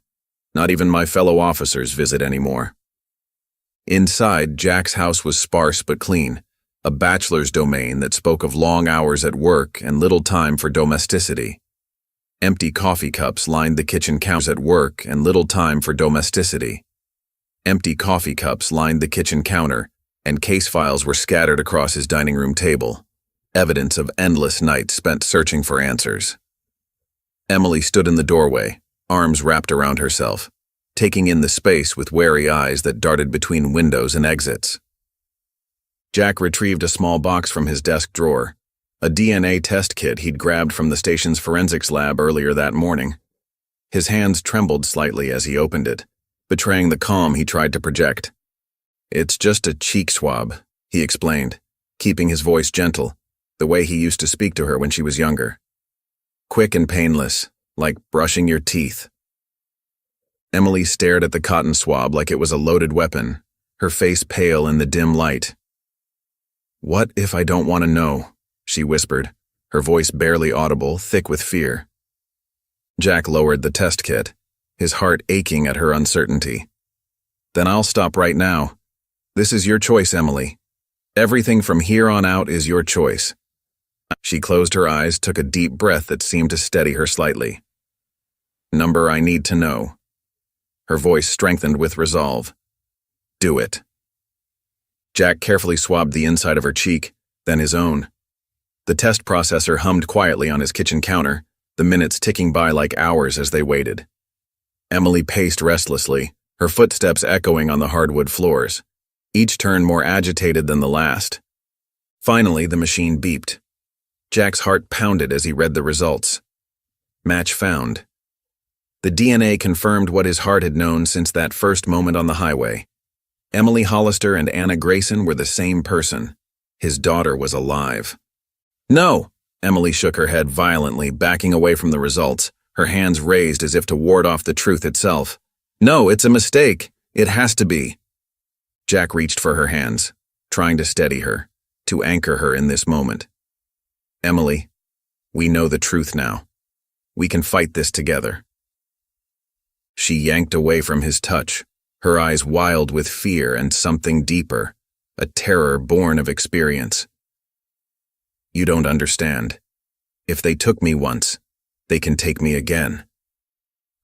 Not even my fellow officers visit anymore." Inside, Jack's house was sparse but clean, a bachelor's domain that spoke of long hours at work and little time for domesticity. Empty coffee cups lined the kitchen counters at work and little time for domesticity. Empty coffee cups lined the kitchen counter, and case files were scattered across his dining room table, evidence of endless nights spent searching for answers. Emily stood in the doorway, arms wrapped around herself, taking in the space with wary eyes that darted between windows and exits. Jack retrieved a small box from his desk drawer, a DNA test kit he'd grabbed from the station's forensics lab earlier that morning. His hands trembled slightly as he opened it, betraying the calm he tried to project. "It's just a cheek swab," he explained, keeping his voice gentle, the way he used to speak to her when she was younger. "Quick and painless, like brushing your teeth." Emily stared at the cotton swab like it was a loaded weapon, her face pale in the dim light. "What if I don't want to know?" she whispered, her voice barely audible, thick with fear. Jack lowered the test kit, his heart aching at her uncertainty. "Then I'll stop right now. This is your choice, Emily. Everything from here on out is your choice." She closed her eyes, took a deep breath that seemed to steady her slightly. "Number I need to know." Her voice strengthened with resolve. "Do it." Jack carefully swabbed the inside of her cheek, then his own. The test processor hummed quietly on his kitchen counter, the minutes ticking by like hours as they waited. Emily paced restlessly, her footsteps echoing on the hardwood floors, each turn more agitated than the last. Finally, the machine beeped. Jack's heart pounded as he read the results. Match found. The DNA confirmed what his heart had known since that first moment on the highway. Emily Hollister and Anna Grayson were the same person. His daughter was alive. "No!" Emily shook her head violently, backing away from the results, her hands raised as if to ward off the truth itself. "No, it's a mistake. It has to be." Jack reached for her hands, trying to steady her, to anchor her in this moment. "Emily, we know the truth now. We can fight this together." She yanked away from his touch, her eyes wild with fear and something deeper, a terror born of experience. "You don't understand. If they took me once, they can take me again."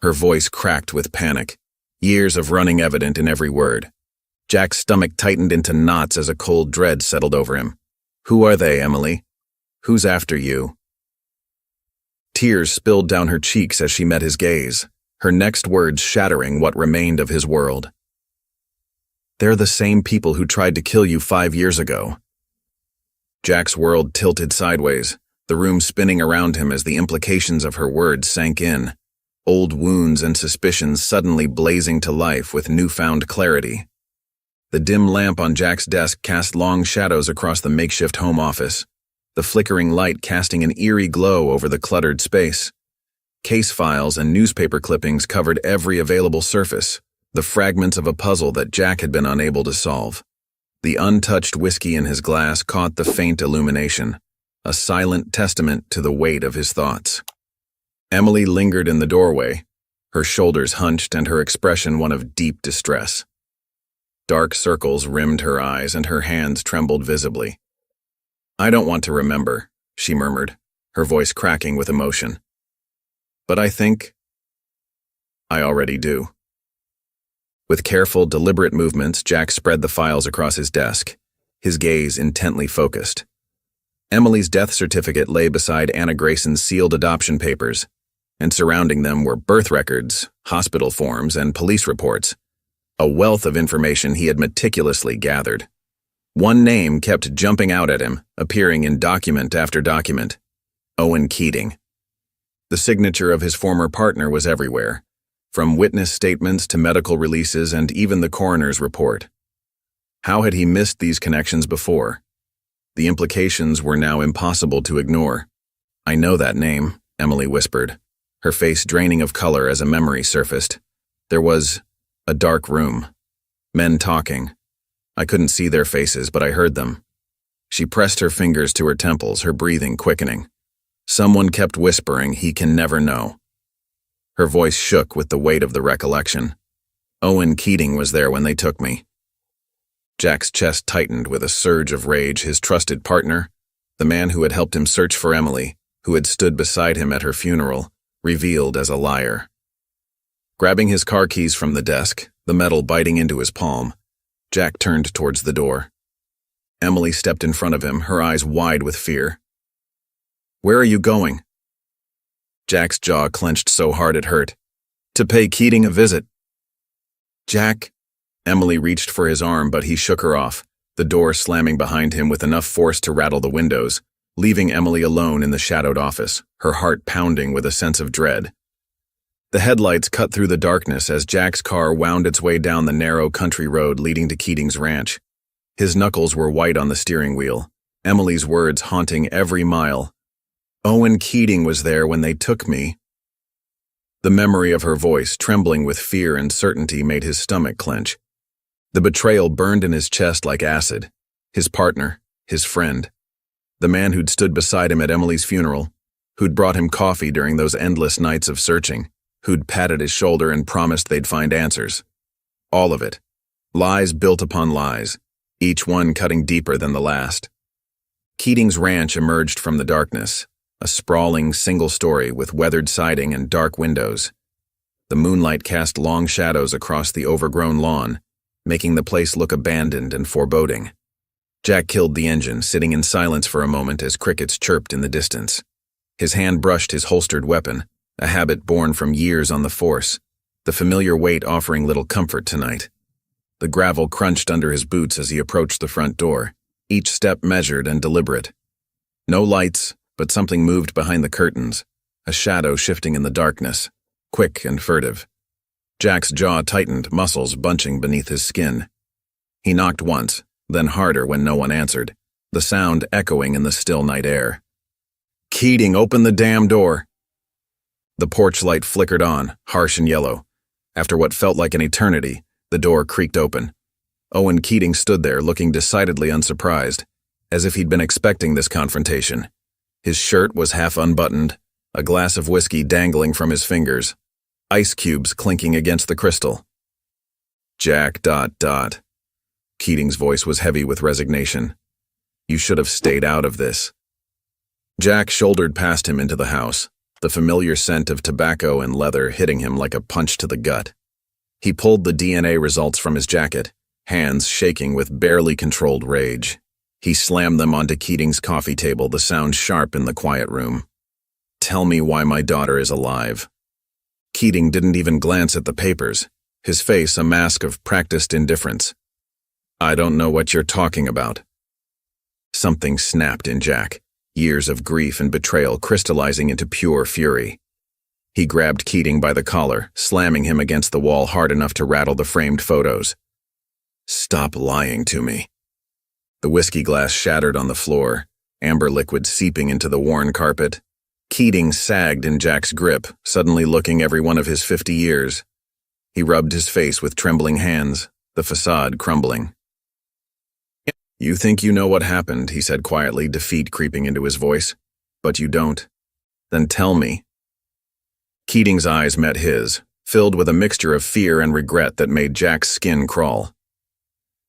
Her voice cracked with panic, years of running evident in every word. Jack's stomach tightened into knots as a cold dread settled over him. "Who are they, Emily? Who's after you?" Tears spilled down her cheeks as she met his gaze, her next words shattering what remained of his world. "They're the same people who tried to kill you 5 years ago." Jack's world tilted sideways, the room spinning around him as the implications of her words sank in, old wounds and suspicions suddenly blazing to life with newfound clarity. The dim lamp on Jack's desk cast long shadows across the makeshift home office, the flickering light casting an eerie glow over the cluttered space. Case files and newspaper clippings covered every available surface, the fragments of a puzzle that Jack had been unable to solve. The untouched whiskey in his glass caught the faint illumination, a silent testament to the weight of his thoughts. Emily lingered in the doorway, her shoulders hunched and her expression one of deep distress. Dark circles rimmed her eyes and her hands trembled visibly. "I don't want to remember," she murmured, her voice cracking with emotion. "But I think I already do." With careful, deliberate movements, Jack spread the files across his desk, his gaze intently focused. Emily's death certificate lay beside Anna Grayson's sealed adoption papers, and surrounding them were birth records, hospital forms, and police reports, a wealth of information he had meticulously gathered. One name kept jumping out at him, appearing in document after document: Owen Keating. The signature of his former partner was everywhere, from witness statements to medical releases and even the coroner's report. How had he missed these connections before? The implications were now impossible to ignore. "I know that name," Emily whispered, her face draining of color as a memory surfaced. There was a dark room. Men talking. I couldn't see their faces, but I heard them. She pressed her fingers to her temples, her breathing quickening. Someone kept whispering, "He can never know." Her voice shook with the weight of the recollection. Owen Keating was there when they took me. Jack's chest tightened with a surge of rage. His trusted partner, the man who had helped him search for Emily, who had stood beside him at her funeral, revealed as a liar. Grabbing his car keys from the desk, the metal biting into his palm, Jack turned towards the door. Emily stepped in front of him, her eyes wide with fear. "Where are you going?" Jack's jaw clenched so hard it hurt. "To pay Keating a visit." "Jack?" Emily reached for his arm, but he shook her off, the door slamming behind him with enough force to rattle the windows, leaving Emily alone in the shadowed office, her heart pounding with a sense of dread. The headlights cut through the darkness as Jack's car wound its way down the narrow country road leading to Keating's ranch. His knuckles were white on the steering wheel, Emily's words haunting every mile. "Owen Keating was there when they took me." The memory of her voice, trembling with fear and certainty, made his stomach clench. The betrayal burned in his chest like acid. His partner, his friend, the man who'd stood beside him at Emily's funeral, who'd brought him coffee during those endless nights of searching, who'd patted his shoulder and promised they'd find answers. All of it. Lies built upon lies, each one cutting deeper than the last. Keating's ranch emerged from the darkness, a sprawling single story with weathered siding and dark windows. The moonlight cast long shadows across the overgrown lawn, making the place look abandoned and foreboding. Jack killed the engine, sitting in silence for a moment as crickets chirped in the distance. His hand brushed his holstered weapon, a habit born from years on the force, the familiar weight offering little comfort tonight. The gravel crunched under his boots as he approached the front door, each step measured and deliberate. No lights, but something moved behind the curtains, a shadow shifting in the darkness, quick and furtive. Jack's jaw tightened, muscles bunching beneath his skin. He knocked once, then harder when no one answered, the sound echoing in the still night air. "Keating, open the damn door!" The porch light flickered on, harsh and yellow. After what felt like an eternity, the door creaked open. Owen Keating stood there, looking decidedly unsurprised, as if he'd been expecting this confrontation. His shirt was half unbuttoned, a glass of whiskey dangling from his fingers, ice cubes clinking against the crystal. "Jack ... Keating's voice was heavy with resignation. "You should have stayed out of this." Jack shouldered past him into the house, the familiar scent of tobacco and leather hitting him like a punch to the gut. He pulled the DNA results from his jacket, hands shaking with barely controlled rage. He slammed them onto Keating's coffee table, the sound sharp in the quiet room. "Tell me why my daughter is alive." Keating didn't even glance at the papers, his face a mask of practiced indifference. "I don't know what you're talking about." Something snapped in Jack, years of grief and betrayal crystallizing into pure fury. He grabbed Keating by the collar, slamming him against the wall hard enough to rattle the framed photos. "Stop lying to me." The whiskey glass shattered on the floor, amber liquid seeping into the worn carpet. Keating sagged in Jack's grip, suddenly looking every one of his 50 years. He rubbed his face with trembling hands, the facade crumbling. "You think you know what happened," he said quietly, defeat creeping into his voice. "But you don't. Then tell me." Keating's eyes met his, filled with a mixture of fear and regret that made Jack's skin crawl.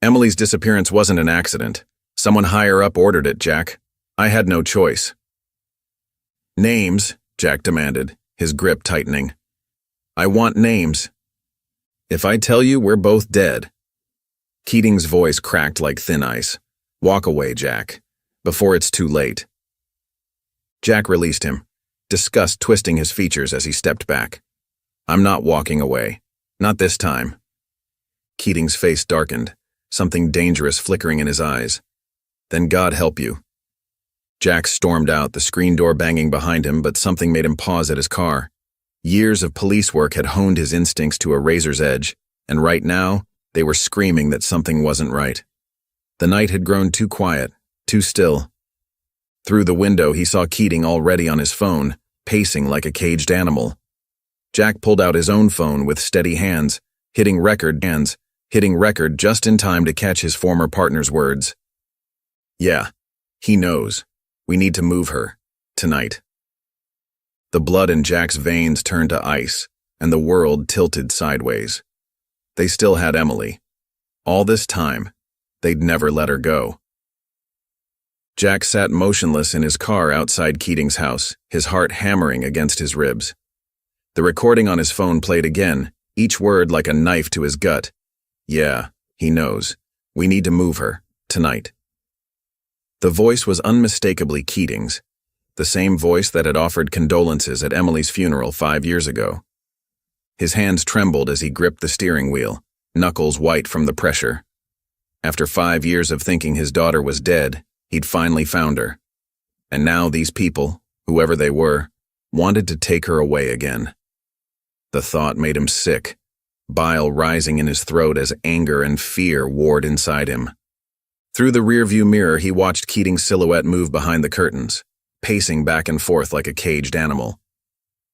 "Emily's disappearance wasn't an accident. Someone higher up ordered it, Jack. I had no choice." "Names," Jack demanded, his grip tightening. "I want names." If I tell you we're both dead. Keating's voice cracked like thin ice. Walk away, Jack, before it's too late. Jack released him, disgust twisting his features as he stepped back. I'm not walking away. Not this time. Keating's face darkened, something dangerous flickering in his eyes. Then God help you. Jack stormed out, the screen door banging behind him, but something made him pause at his car. Years of police work had honed his instincts to a razor's edge, and right now, they were screaming that something wasn't right. The night had grown too quiet, too still. Through the window, he saw Keating already on his phone, pacing like a caged animal. Jack pulled out his own phone with steady hands, hitting record just in time to catch his former partner's words. Yeah, he knows. We need to move her. Tonight. The blood in Jack's veins turned to ice, and the world tilted sideways. They still had Emily. All this time, they'd never let her go. Jack sat motionless in his car outside Keating's house, his heart hammering against his ribs. The recording on his phone played again, each word like a knife to his gut. Yeah, he knows. We need to move her. Tonight. The voice was unmistakably Keating's, the same voice that had offered condolences at Emily's funeral 5 years ago. His hands trembled as he gripped the steering wheel, knuckles white from the pressure. After 5 years of thinking his daughter was dead, he'd finally found her. And now these people, whoever they were, wanted to take her away again. The thought made him sick, bile rising in his throat as anger and fear warred inside him. Through the rearview mirror, he watched Keating's silhouette move behind the curtains, pacing back and forth like a caged animal.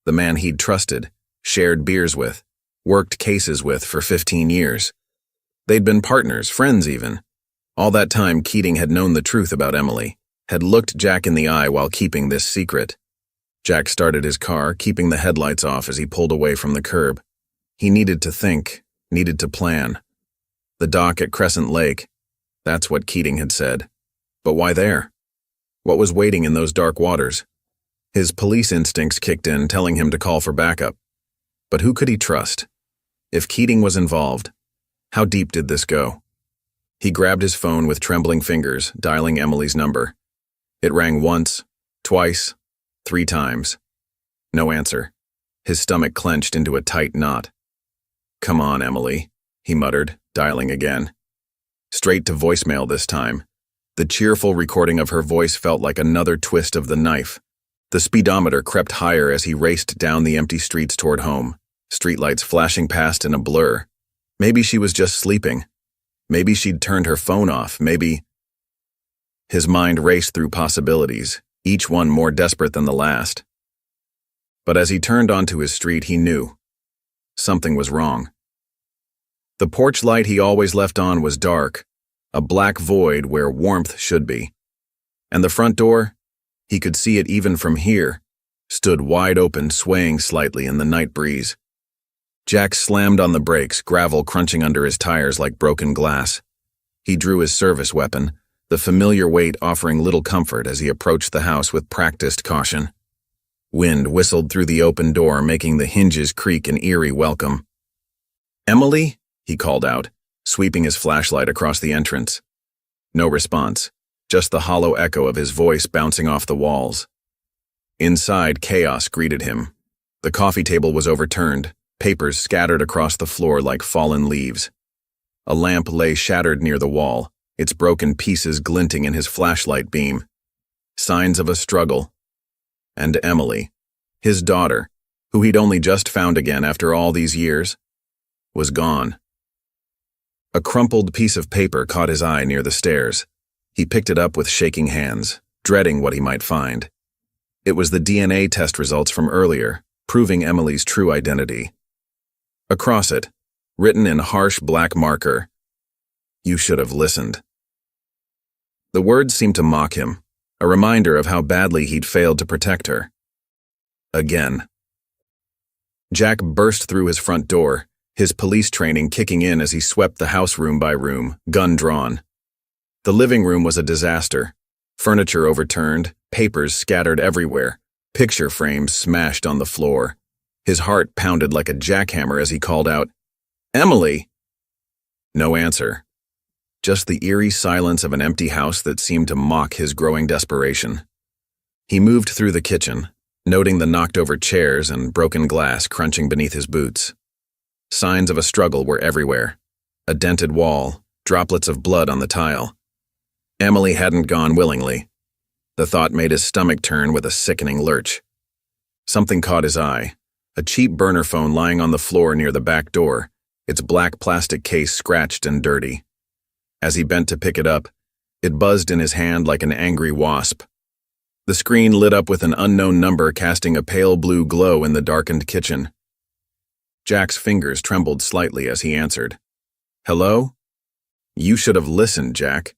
The man he'd trusted, shared beers with, worked cases with for 15 years. They'd been partners, friends even. All that time, Keating had known the truth about Emily, had looked Jack in the eye while keeping this secret. Jack started his car, keeping the headlights off as he pulled away from the curb. He needed to think, needed to plan. The dock at Crescent Lake, that's what Keating had said. But why there? What was waiting in those dark waters? His police instincts kicked in, telling him to call for backup. But who could he trust? If Keating was involved, how deep did this go? He grabbed his phone with trembling fingers, dialing Emily's number. It rang once, twice, 3 times. No answer. His stomach clenched into a tight knot. Come on, Emily, he muttered, dialing again. Straight to voicemail this time. The cheerful recording of her voice felt like another twist of the knife. The speedometer crept higher as he raced down the empty streets toward home, streetlights flashing past in a blur. Maybe she was just sleeping. Maybe she'd turned her phone off, maybe... His mind raced through possibilities, each one more desperate than the last. But as he turned onto his street, he knew. Something was wrong. The porch light he always left on was dark, a black void where warmth should be. And the front door, he could see it even from here, stood wide open, swaying slightly in the night breeze. Jack slammed on the brakes, gravel crunching under his tires like broken glass. He drew his service weapon, the familiar weight offering little comfort as he approached the house with practiced caution. Wind whistled through the open door, making the hinges creak an eerie welcome. "Emily?" he called out, sweeping his flashlight across the entrance. No response, just the hollow echo of his voice bouncing off the walls. Inside, chaos greeted him. The coffee table was overturned, papers scattered across the floor like fallen leaves. A lamp lay shattered near the wall, its broken pieces glinting in his flashlight beam. Signs of a struggle. And Emily, his daughter, who he'd only just found again after all these years, was gone. A crumpled piece of paper caught his eye near the stairs. He picked it up with shaking hands, dreading what he might find. It was the DNA test results from earlier, proving Emily's true identity. Across it, written in harsh black marker, "You should have listened." The words seemed to mock him, a reminder of how badly he'd failed to protect her. Again. Jack burst through his front door, his police training kicking in as he swept the house room by room, gun drawn. The living room was a disaster. Furniture overturned, papers scattered everywhere, picture frames smashed on the floor. His heart pounded like a jackhammer as he called out, Emily! No answer. Just the eerie silence of an empty house that seemed to mock his growing desperation. He moved through the kitchen, noting the knocked-over chairs and broken glass crunching beneath his boots. Signs of a struggle were everywhere. A dented wall, droplets of blood on the tile. Emily hadn't gone willingly. The thought made his stomach turn with a sickening lurch. Something caught his eye, a cheap burner phone lying on the floor near the back door, its black plastic case scratched and dirty. As he bent to pick it up, it buzzed in his hand like an angry wasp. The screen lit up with an unknown number casting a pale blue glow in the darkened kitchen. Jack's fingers trembled slightly as he answered. "Hello? You should have listened, Jack."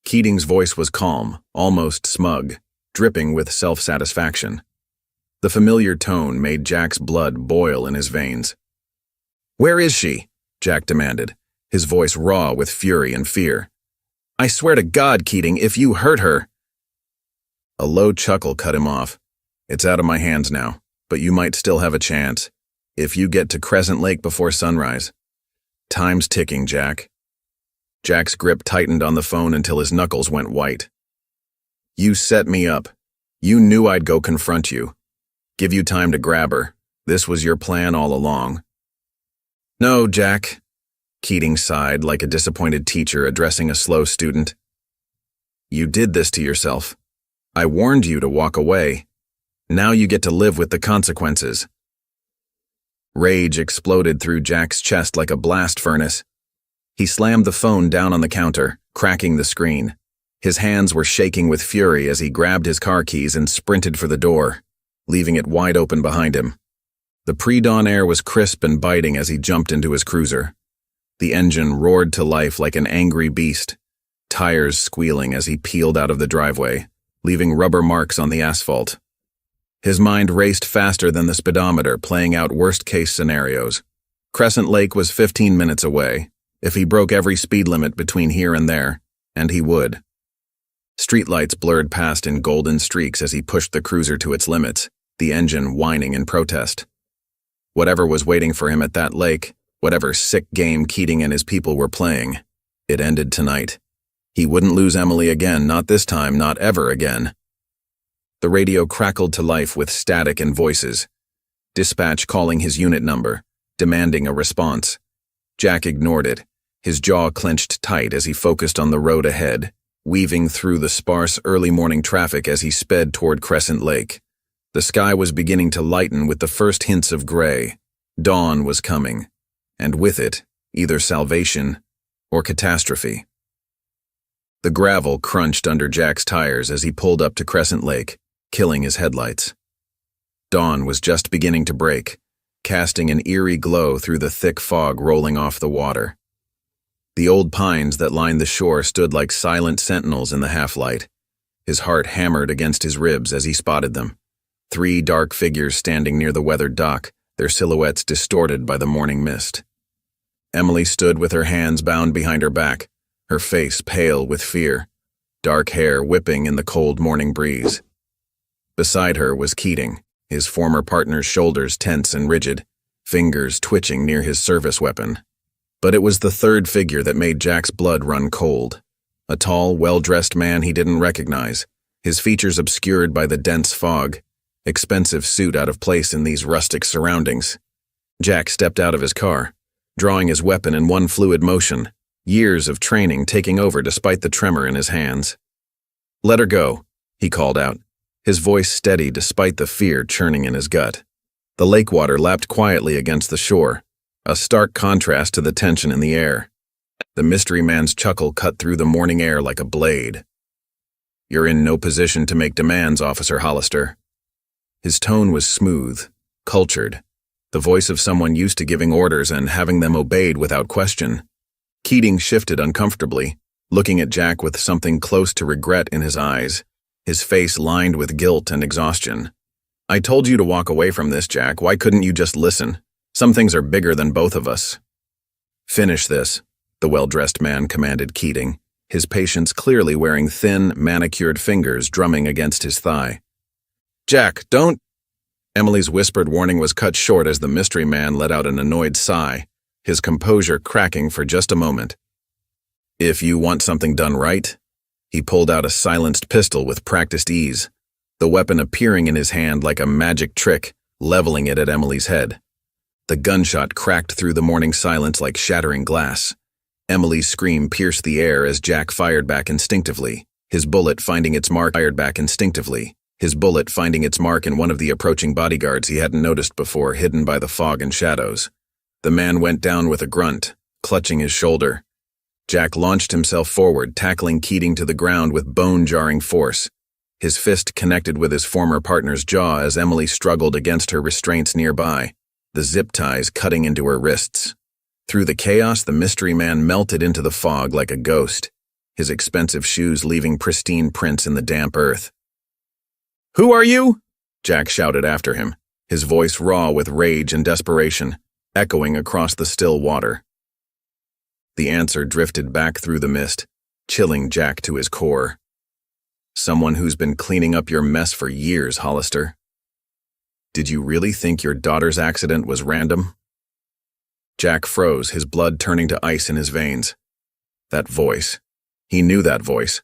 Keating's voice was calm, almost smug, dripping with self-satisfaction. The familiar tone made Jack's blood boil in his veins. "Where is she?" Jack demanded, his voice raw with fury and fear. "I swear to God, Keating, if you hurt her—" A low chuckle cut him off. "It's out of my hands now, but you might still have a chance, if you get to Crescent Lake before sunrise. Time's ticking, Jack." Jack's grip tightened on the phone until his knuckles went white. "You set me up. You knew I'd go confront you. Give you time to grab her. This was your plan all along." "No, Jack." Keating sighed like a disappointed teacher addressing a slow student. "You did this to yourself. I warned you to walk away. Now you get to live with the consequences." Rage exploded through Jack's chest like a blast furnace. He slammed the phone down on the counter, cracking the screen. His hands were shaking with fury as he grabbed his car keys and sprinted for the door, leaving it wide open behind him. The pre-dawn air was crisp and biting as he jumped into his cruiser. The engine roared to life like an angry beast, tires squealing as he peeled out of the driveway, leaving rubber marks on the asphalt. His mind raced faster than the speedometer, playing out worst-case scenarios. Crescent Lake was 15 minutes away, if he broke every speed limit between here and there, and he would. Streetlights blurred past in golden streaks as he pushed the cruiser to its limits, the engine whining in protest. Whatever was waiting for him at that lake, whatever sick game Keating and his people were playing, it ended tonight. He wouldn't lose Emily again, not this time, not ever again. The radio crackled to life with static and voices. Dispatch calling his unit number, demanding a response. Jack ignored it, his jaw clenched tight as he focused on the road ahead, weaving through the sparse early morning traffic as he sped toward Crescent Lake. The sky was beginning to lighten with the first hints of gray. Dawn was coming, and with it, either salvation or catastrophe. The gravel crunched under Jack's tires as he pulled up to Crescent Lake, killing his headlights. Dawn was just beginning to break, casting an eerie glow through the thick fog rolling off the water. The old pines that lined the shore stood like silent sentinels in the half-light. His heart hammered against his ribs as he spotted them. 3 dark figures standing near the weathered dock, their silhouettes distorted by the morning mist. Emily stood with her hands bound behind her back, her face pale with fear, dark hair whipping in the cold morning breeze. Beside her was Keating, his former partner's shoulders tense and rigid, fingers twitching near his service weapon. But it was the third figure that made Jack's blood run cold. A tall, well-dressed man he didn't recognize, his features obscured by the dense fog, expensive suit out of place in these rustic surroundings. Jack stepped out of his car, drawing his weapon in one fluid motion, years of training taking over despite the tremor in his hands. "Let her go," he called out, his voice steady despite the fear churning in his gut. The lake water lapped quietly against the shore, a stark contrast to the tension in the air. The mystery man's chuckle cut through the morning air like a blade. "You're in no position to make demands, Officer Hollister." His tone was smooth, cultured, the voice of someone used to giving orders and having them obeyed without question. Keating shifted uncomfortably, looking at Jack with something close to regret in his eyes, his face lined with guilt and exhaustion. "I told you to walk away from this, Jack. Why couldn't you just listen? Some things are bigger than both of us." "Finish this," the well-dressed man commanded Keating, his patience clearly wearing thin, manicured fingers drumming against his thigh. "Jack, don't—" Emily's whispered warning was cut short as the mystery man let out an annoyed sigh, his composure cracking for just a moment. "If you want something done right," he pulled out a silenced pistol with practiced ease, the weapon appearing in his hand like a magic trick, leveling it at Emily's head. The gunshot cracked through the morning silence like shattering glass. Emily's scream pierced the air as Jack fired back instinctively, his bullet finding its mark in one of the approaching bodyguards he hadn't noticed before, hidden by the fog and shadows. The man went down with a grunt, clutching his shoulder. Jack launched himself forward, tackling Keating to the ground with bone-jarring force. His fist connected with his former partner's jaw as Emily struggled against her restraints nearby, the zip ties cutting into her wrists. Through the chaos, the mystery man melted into the fog like a ghost, his expensive shoes leaving pristine prints in the damp earth. "Who are you?" Jack shouted after him, his voice raw with rage and desperation, echoing across the still water. The answer drifted back through the mist, chilling Jack to his core. "Someone who's been cleaning up your mess for years, Hollister. Did you really think your daughter's accident was random?" Jack froze, his blood turning to ice in his veins. That voice. He knew that voice.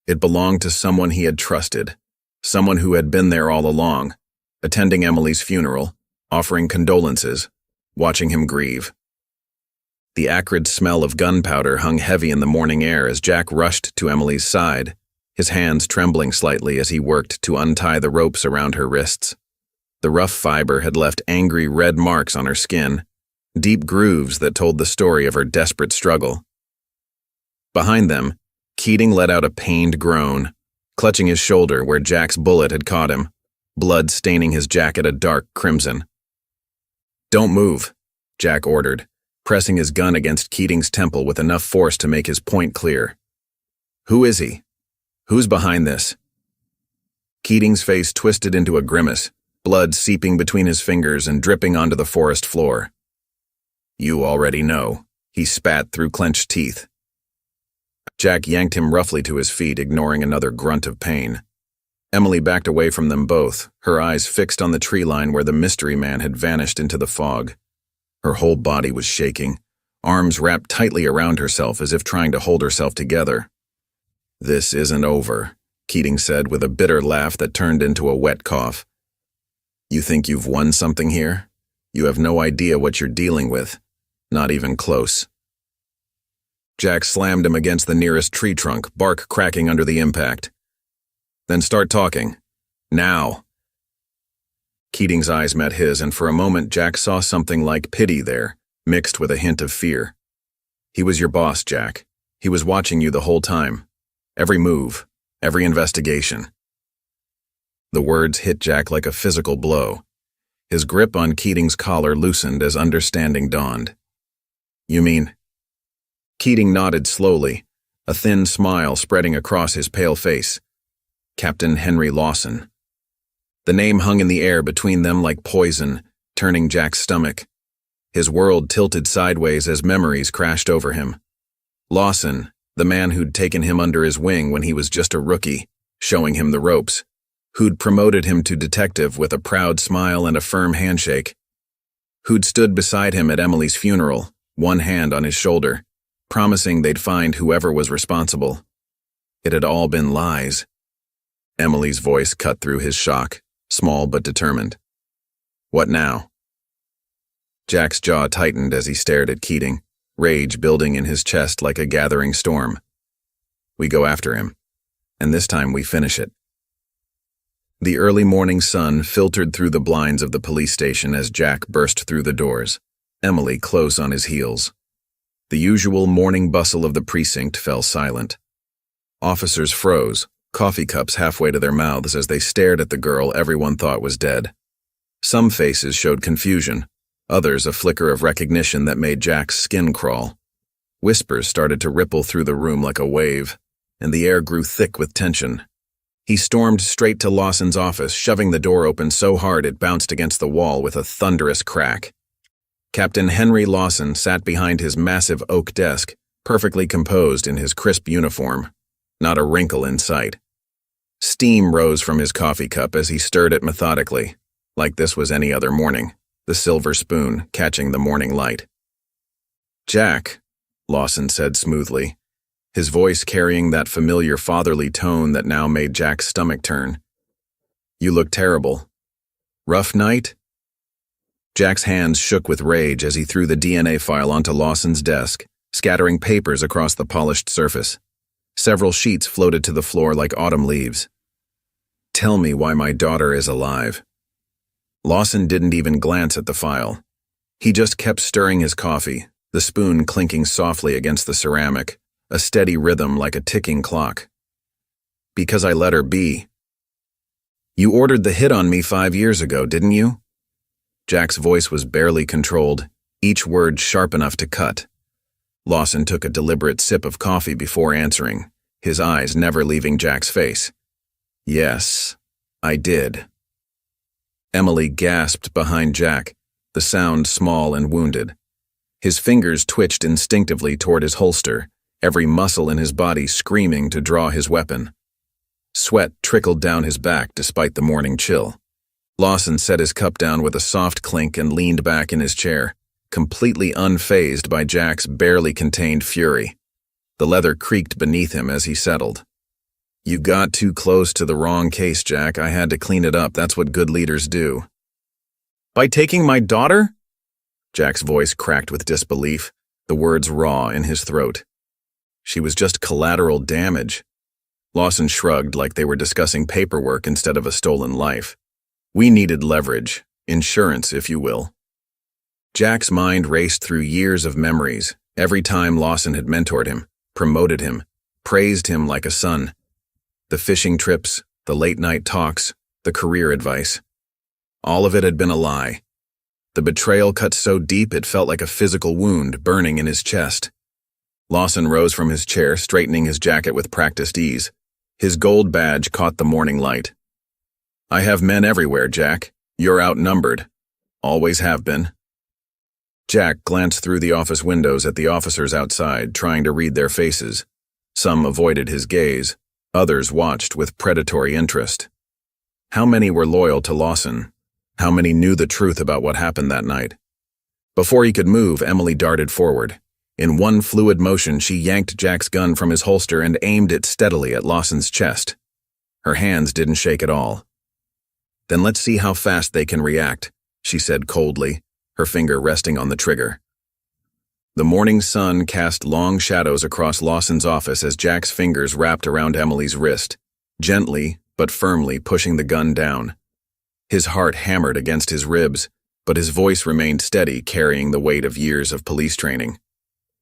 It belonged to someone he had trusted, someone who had been there all along, attending Emily's funeral, offering condolences, watching him grieve. The acrid smell of gunpowder hung heavy in the morning air as Jack rushed to Emily's side, his hands trembling slightly as he worked to untie the ropes around her wrists. The rough fiber had left angry red marks on her skin, deep grooves that told the story of her desperate struggle. Behind them, Keating let out a pained groan, clutching his shoulder where Jack's bullet had caught him, blood staining his jacket a dark crimson. "Don't move," Jack ordered, pressing his gun against Keating's temple with enough force to make his point clear. "Who is he? Who's behind this?" Keating's face twisted into a grimace, blood seeping between his fingers and dripping onto the forest floor. "You already know," he spat through clenched teeth. Jack yanked him roughly to his feet, ignoring another grunt of pain. Emily backed away from them both, her eyes fixed on the tree line where the mystery man had vanished into the fog. Her whole body was shaking, arms wrapped tightly around herself as if trying to hold herself together. "This isn't over," Keating said with a bitter laugh that turned into a wet cough. "You think you've won something here? You have no idea what you're dealing with. Not even close." Jack slammed him against the nearest tree trunk, bark cracking under the impact. "Then start talking. Now." Keating's eyes met his, and for a moment Jack saw something like pity there, mixed with a hint of fear. "He was your boss, Jack. He was watching you the whole time. Every move, every investigation." The words hit Jack like a physical blow. His grip on Keating's collar loosened as understanding dawned. "You mean?" Keating nodded slowly, a thin smile spreading across his pale face. "Captain Henry Lawson." The name hung in the air between them like poison, turning Jack's stomach. His world tilted sideways as memories crashed over him. Lawson, the man who'd taken him under his wing when he was just a rookie, showing him the ropes, who'd promoted him to detective with a proud smile and a firm handshake, who'd stood beside him at Emily's funeral, one hand on his shoulder, promising they'd find whoever was responsible. It had all been lies. Emily's voice cut through his shock, small but determined. "What now?" Jack's jaw tightened as he stared at Keating, rage building in his chest like a gathering storm. "We go after him, and this time we finish it." The early morning sun filtered through the blinds of the police station as Jack burst through the doors, Emily close on his heels. The usual morning bustle of the precinct fell silent. Officers froze, coffee cups halfway to their mouths as they stared at the girl everyone thought was dead. Some faces showed confusion, others a flicker of recognition that made Jack's skin crawl. Whispers started to ripple through the room like a wave, and the air grew thick with tension. He stormed straight to Lawson's office, shoving the door open so hard it bounced against the wall with a thunderous crack. Captain Henry Lawson sat behind his massive oak desk, perfectly composed in his crisp uniform, not a wrinkle in sight. Steam rose from his coffee cup as he stirred it methodically, like this was any other morning, the silver spoon catching the morning light. "Jack," Lawson said smoothly, his voice carrying that familiar fatherly tone that now made Jack's stomach turn. "You look terrible. Rough night?" Jack's hands shook with rage as he threw the DNA file onto Lawson's desk, scattering papers across the polished surface. Several sheets floated to the floor like autumn leaves. "Tell me why my daughter is alive." Lawson didn't even glance at the file. He just kept stirring his coffee, the spoon clinking softly against the ceramic, a steady rhythm like a ticking clock. "Because I let her be." "You ordered the hit on me 5 years ago, didn't you?" Jack's voice was barely controlled, each word sharp enough to cut. Lawson took a deliberate sip of coffee before answering, his eyes never leaving Jack's face. "Yes, I did." Emily gasped behind Jack, the sound small and wounded. His fingers twitched instinctively toward his holster, every muscle in his body screaming to draw his weapon. Sweat trickled down his back despite the morning chill. Lawson set his cup down with a soft clink and leaned back in his chair, completely unfazed by Jack's barely contained fury. The leather creaked beneath him as he settled. "You got too close to the wrong case, Jack. I had to clean it up. That's what good leaders do." "By taking my daughter?" Jack's voice cracked with disbelief, the words raw in his throat. "She was just collateral damage." Lawson shrugged like they were discussing paperwork instead of a stolen life. "We needed leverage, insurance, if you will." Jack's mind raced through years of memories, every time Lawson had mentored him, promoted him, praised him like a son. The fishing trips, the late-night talks, the career advice. All of it had been a lie. The betrayal cut so deep it felt like a physical wound burning in his chest. Lawson rose from his chair, straightening his jacket with practiced ease. His gold badge caught the morning light. "I have men everywhere, Jack. You're outnumbered. Always have been." Jack glanced through the office windows at the officers outside, trying to read their faces. Some avoided his gaze. Others watched with predatory interest. How many were loyal to Lawson? How many knew the truth about what happened that night? Before he could move, Emily darted forward. In one fluid motion, she yanked Jack's gun from his holster and aimed it steadily at Lawson's chest. Her hands didn't shake at all. "Then let's see how fast they can react," she said coldly, her finger resting on the trigger. The morning sun cast long shadows across Lawson's office as Jack's fingers wrapped around Emily's wrist, gently but firmly pushing the gun down. His heart hammered against his ribs, but his voice remained steady, carrying the weight of years of police training.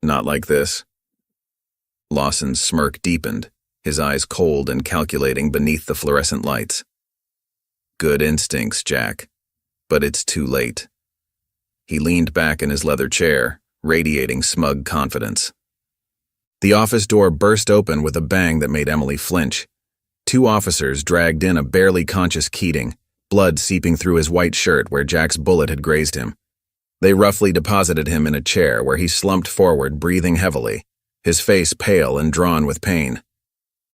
"Not like this." Lawson's smirk deepened, his eyes cold and calculating beneath the fluorescent lights. "Good instincts, Jack, but it's too late." He leaned back in his leather chair, radiating smug confidence. The office door burst open with a bang that made Emily flinch. 2 officers dragged in a barely conscious Keating, blood seeping through his white shirt where Jack's bullet had grazed him. They roughly deposited him in a chair where he slumped forward, breathing heavily, his face pale and drawn with pain.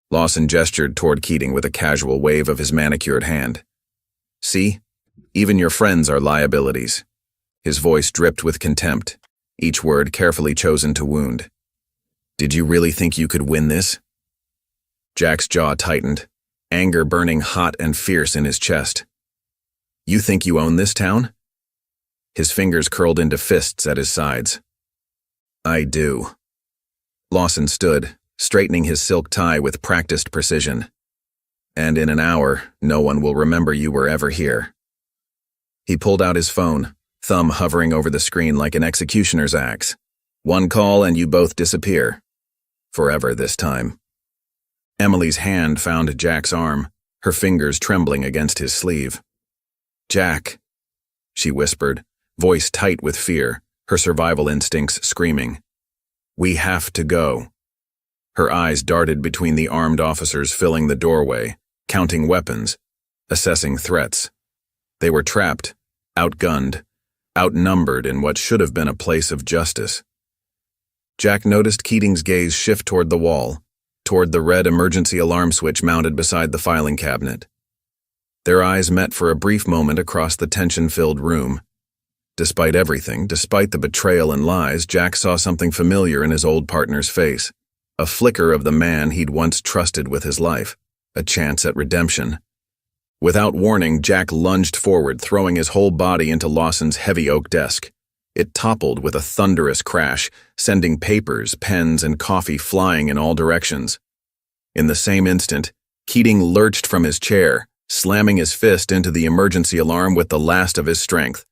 Lawson gestured toward Keating with a casual wave of his manicured hand. "See? Even your friends are liabilities." His voice dripped with contempt, each word carefully chosen to wound. "Did you really think you could win this?" Jack's jaw tightened, anger burning hot and fierce in his chest. "You think you own this town?" His fingers curled into fists at his sides. "I do." Lawson stood, straightening his silk tie with practiced precision. "And in an hour, no one will remember you were ever here." He pulled out his phone, thumb hovering over the screen like an executioner's axe. "One call and you both disappear. Forever this time." Emily's hand found Jack's arm, her fingers trembling against his sleeve. "Jack," she whispered, voice tight with fear, her survival instincts screaming. "We have to go." Her eyes darted between the armed officers filling the doorway, counting weapons, assessing threats. They were trapped, outgunned, outnumbered in what should have been a place of justice. Jack noticed Keating's gaze shift toward the wall, toward the red emergency alarm switch mounted beside the filing cabinet. Their eyes met for a brief moment across the tension-filled room. Despite everything, despite the betrayal and lies, Jack saw something familiar in his old partner's face. A flicker of the man he'd once trusted with his life. A chance at redemption. Without warning, Jack lunged forward, throwing his whole body into Lawson's heavy oak desk. It toppled with a thunderous crash, sending papers, pens, and coffee flying in all directions. In the same instant, Keating lurched from his chair, slamming his fist into the emergency alarm with the last of his strength.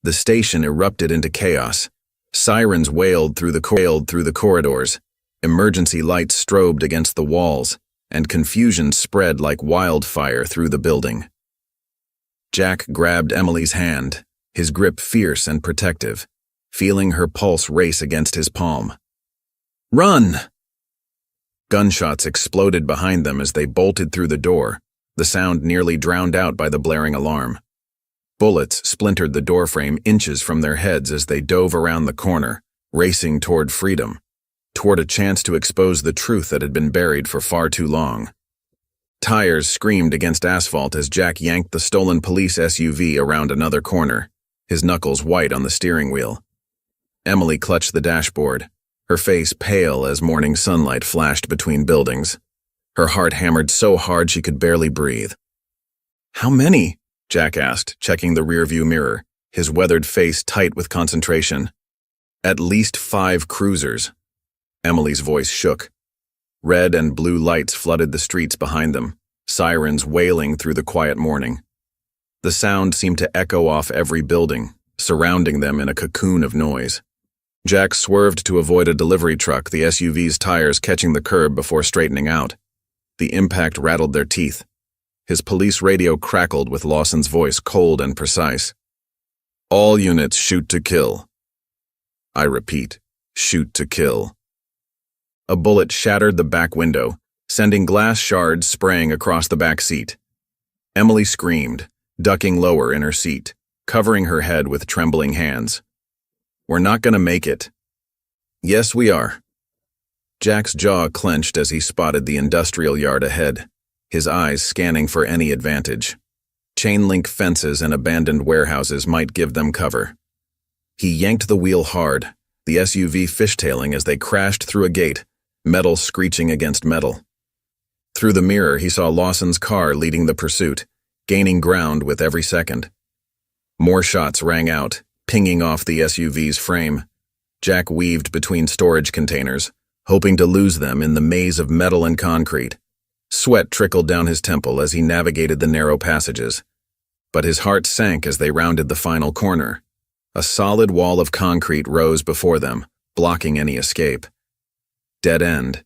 The station erupted into chaos. Sirens wailed through the corridors. Emergency lights strobed against the walls, and confusion spread like wildfire through the building. Jack grabbed Emily's hand, his grip fierce and protective, feeling her pulse race against his palm. "Run!" Gunshots exploded behind them as they bolted through the door, the sound nearly drowned out by the blaring alarm. Bullets splintered the doorframe inches from their heads as they dove around the corner, racing toward freedom, toward a chance to expose the truth that had been buried for far too long. Tires screamed against asphalt as Jack yanked the stolen police SUV around another corner, his knuckles white on the steering wheel. Emily clutched the dashboard, her face pale as morning sunlight flashed between buildings. Her heart hammered so hard she could barely breathe. "How many?" Jack asked, checking the rearview mirror, his weathered face tight with concentration. "At least 5 cruisers." Emily's voice shook. Red and blue lights flooded the streets behind them, sirens wailing through the quiet morning. The sound seemed to echo off every building, surrounding them in a cocoon of noise. Jack swerved to avoid a delivery truck, the SUV's tires catching the curb before straightening out. The impact rattled their teeth. His police radio crackled with Lawson's voice cold and precise. "All units shoot to kill." I repeat, shoot to kill. A bullet shattered the back window, sending glass shards spraying across the back seat. Emily screamed, ducking lower in her seat, covering her head with trembling hands. "We're not going to make it." "Yes, we are." Jack's jaw clenched as he spotted the industrial yard ahead, his eyes scanning for any advantage. Chain-link fences and abandoned warehouses might give them cover. He yanked the wheel hard, the SUV fishtailing as they crashed through a gate, metal screeching against metal. Through the mirror, he saw Lawson's car leading the pursuit, gaining ground with every second. More shots rang out, pinging off the SUV's frame. Jack weaved between storage containers, hoping to lose them in the maze of metal and concrete. Sweat trickled down his temple as he navigated the narrow passages. But his heart sank as they rounded the final corner. A solid wall of concrete rose before them, blocking any escape. Dead end.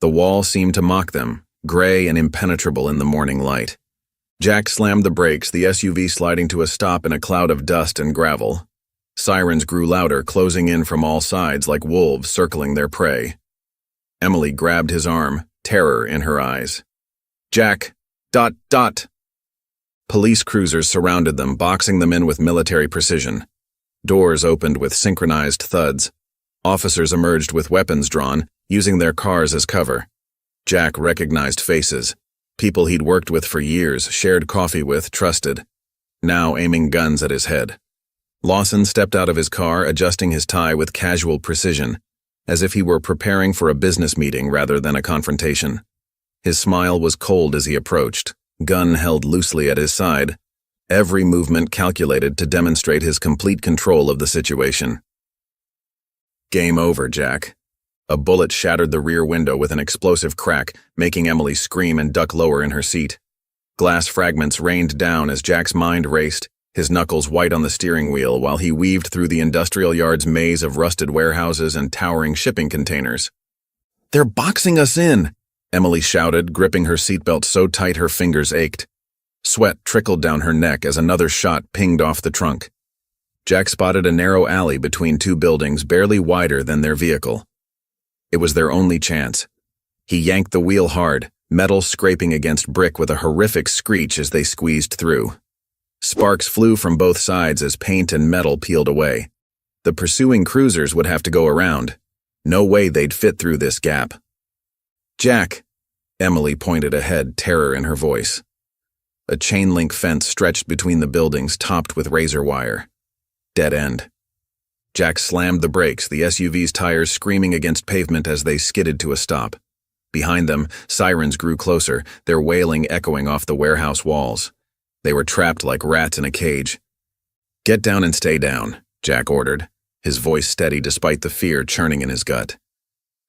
The wall seemed to mock them, gray and impenetrable in the morning light. Jack slammed the brakes, the SUV sliding to a stop in a cloud of dust and gravel. Sirens grew louder, closing in from all sides like wolves circling their prey. Emily grabbed his arm, terror in her eyes. "Jack, dot. Police cruisers surrounded them, boxing them in with military precision. Doors opened with synchronized thuds. Officers emerged with weapons drawn, using their cars as cover. Jack recognized faces. People he'd worked with for years, shared coffee with, trusted. Now aiming guns at his head. Lawson stepped out of his car, adjusting his tie with casual precision, as if he were preparing for a business meeting rather than a confrontation. His smile was cold as he approached, gun held loosely at his side, every movement calculated to demonstrate his complete control of the situation. "Game over, Jack." A bullet shattered the rear window with an explosive crack, making Emily scream and duck lower in her seat. Glass fragments rained down as Jack's mind raced, his knuckles white on the steering wheel while he weaved through the industrial yard's maze of rusted warehouses and towering shipping containers. "They're boxing us in!" Emily shouted, gripping her seatbelt so tight her fingers ached. Sweat trickled down her neck as another shot pinged off the trunk. Jack spotted a narrow alley between 2 buildings barely wider than their vehicle. It was their only chance. He yanked the wheel hard, metal scraping against brick with a horrific screech as they squeezed through. Sparks flew from both sides as paint and metal peeled away. The pursuing cruisers would have to go around. No way they'd fit through this gap. "Jack," Emily pointed ahead, terror in her voice. A chain-link fence stretched between the buildings, topped with razor wire. Dead end. Jack slammed the brakes, the SUV's tires screaming against pavement as they skidded to a stop. Behind them, sirens grew closer, their wailing echoing off the warehouse walls. They were trapped like rats in a cage. "Get down and stay down," Jack ordered, his voice steady despite the fear churning in his gut.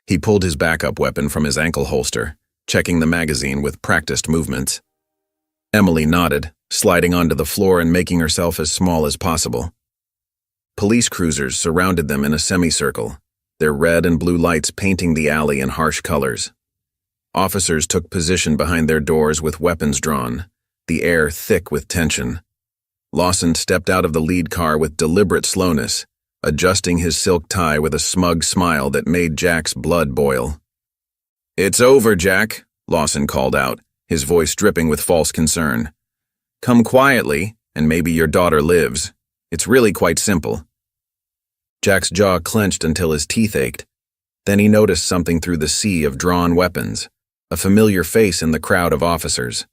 He pulled his backup weapon from his ankle holster, checking the magazine with practiced movements. Emily nodded, sliding onto the floor and making herself as small as possible. Police cruisers surrounded them in a semicircle, their red and blue lights painting the alley in harsh colors. Officers took position behind their doors with weapons drawn, the air thick with tension. Lawson stepped out of the lead car with deliberate slowness, adjusting his silk tie with a smug smile that made Jack's blood boil. "It's over, Jack," Lawson called out, his voice dripping with false concern. "Come quietly, and maybe your daughter lives. It's really quite simple." Jack's jaw clenched until his teeth ached. Then he noticed something through the sea of drawn weapons, a familiar face in the crowd of officers.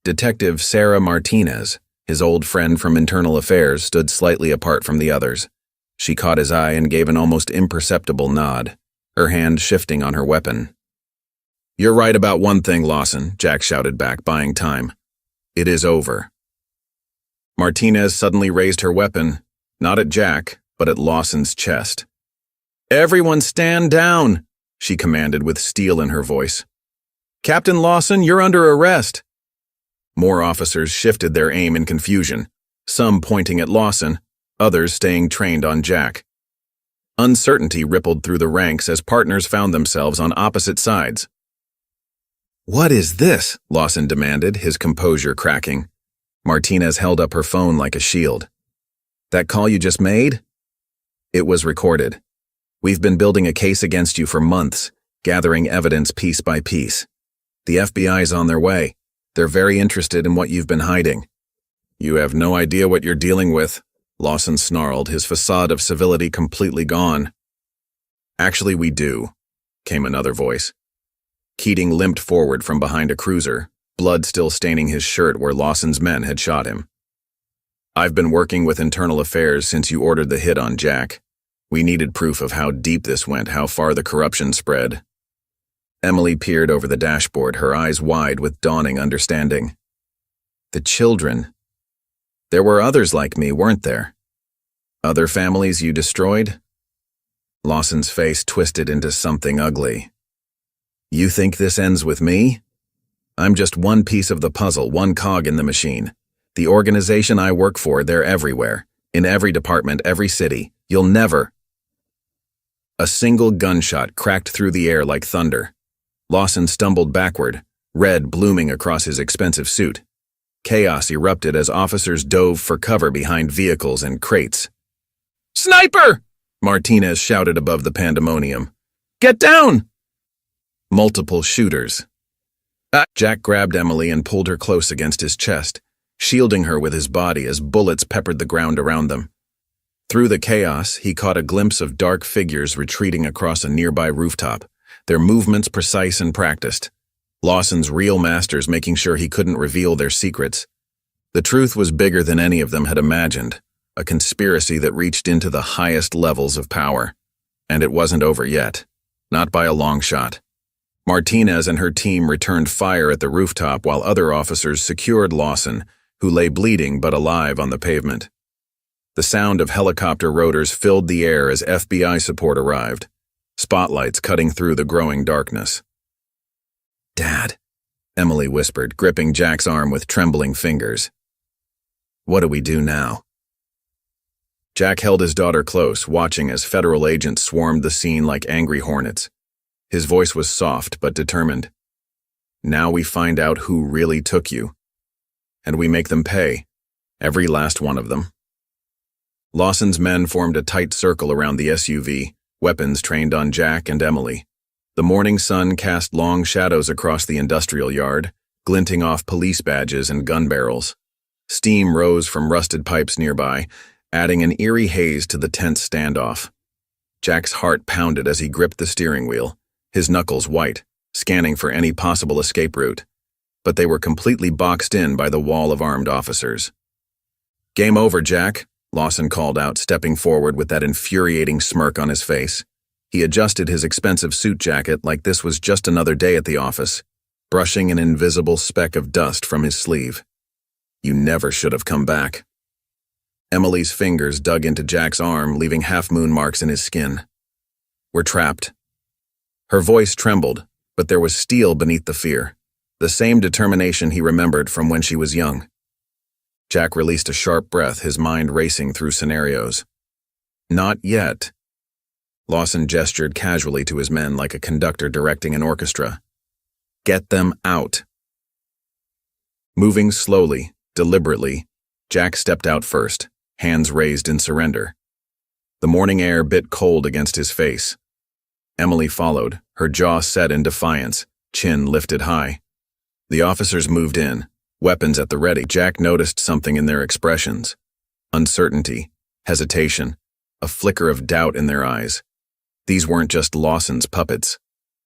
Detective Sarah Martinez, his old friend from Internal Affairs, stood slightly apart from the others. She caught his eye and gave an almost imperceptible nod, her hand shifting on her weapon. "You're right about one thing, Lawson," Jack shouted back, buying time. "It is over." Martinez suddenly raised her weapon, not at Jack, but at Lawson's chest. "Everyone stand down," she commanded with steel in her voice. "Captain Lawson, you're under arrest." More officers shifted their aim in confusion, some pointing at Lawson, others staying trained on Jack. Uncertainty rippled through the ranks as partners found themselves on opposite sides. "What is this?" Lawson demanded, his composure cracking. Martinez held up her phone like a shield. "That call you just made? It was recorded. We've been building a case against you for months, gathering evidence piece by piece. The FBI's on their way. They're very interested in what you've been hiding." "You have no idea what you're dealing with," Lawson snarled, his facade of civility completely gone. "Actually, we do," came another voice. Keating limped forward from behind a cruiser, blood still staining his shirt where Lawson's men had shot him. "I've been working with Internal Affairs since you ordered the hit on Jack. We needed proof of how deep this went, how far the corruption spread." Emily peered over the dashboard, her eyes wide with dawning understanding. "The children. There were others like me, weren't there? Other families you destroyed?" Lawson's face twisted into something ugly. "You think this ends with me? I'm just one piece of the puzzle, one cog in the machine. The organization I work for, they're everywhere. In every department, every city. You'll never—" A single gunshot cracked through the air like thunder. Lawson stumbled backward, red blooming across his expensive suit. Chaos erupted as officers dove for cover behind vehicles and crates. "Sniper!" Martinez shouted above the pandemonium. "Get down!" Multiple shooters. Jack grabbed Emily and pulled her close against his chest, shielding her with his body as bullets peppered the ground around them. Through the chaos, he caught a glimpse of dark figures retreating across a nearby rooftop, their movements precise and practiced. Lawson's real masters making sure he couldn't reveal their secrets. The truth was bigger than any of them had imagined, a conspiracy that reached into the highest levels of power. And it wasn't over yet, not by a long shot. Martinez and her team returned fire at the rooftop while other officers secured Lawson, who lay bleeding but alive on the pavement. The sound of helicopter rotors filled the air as FBI support arrived, spotlights cutting through the growing darkness. "Dad," Emily whispered, gripping Jack's arm with trembling fingers. "What do we do now?" Jack held his daughter close, watching as federal agents swarmed the scene like angry hornets. His voice was soft but determined. "Now we find out who really took you. And we make them pay. Every last one of them." Lawson's men formed a tight circle around the SUV, weapons trained on Jack and Emily. The morning sun cast long shadows across the industrial yard, glinting off police badges and gun barrels. Steam rose from rusted pipes nearby, adding an eerie haze to the tense standoff. Jack's heart pounded as he gripped the steering wheel, his knuckles white, scanning for any possible escape route. But they were completely boxed in by the wall of armed officers. "Game over, Jack," Lawson called out, stepping forward with that infuriating smirk on his face. He adjusted his expensive suit jacket like this was just another day at the office, brushing an invisible speck of dust from his sleeve. You never should have come back. Emily's fingers dug into Jack's arm, leaving half-moon marks in his skin. We're trapped. Her voice trembled, but there was steel beneath the fear, the same determination he remembered from when she was young. Jack released a sharp breath, his mind racing through scenarios. Not yet. Lawson gestured casually to his men like a conductor directing an orchestra. Get them out. Moving slowly, deliberately, Jack stepped out first, hands raised in surrender. The morning air bit cold against his face. Emily followed, her jaw set in defiance, chin lifted high. The officers moved in, weapons at the ready. Jack noticed something in their expressions. Uncertainty, hesitation, a flicker of doubt in their eyes. These weren't just Lawson's puppets.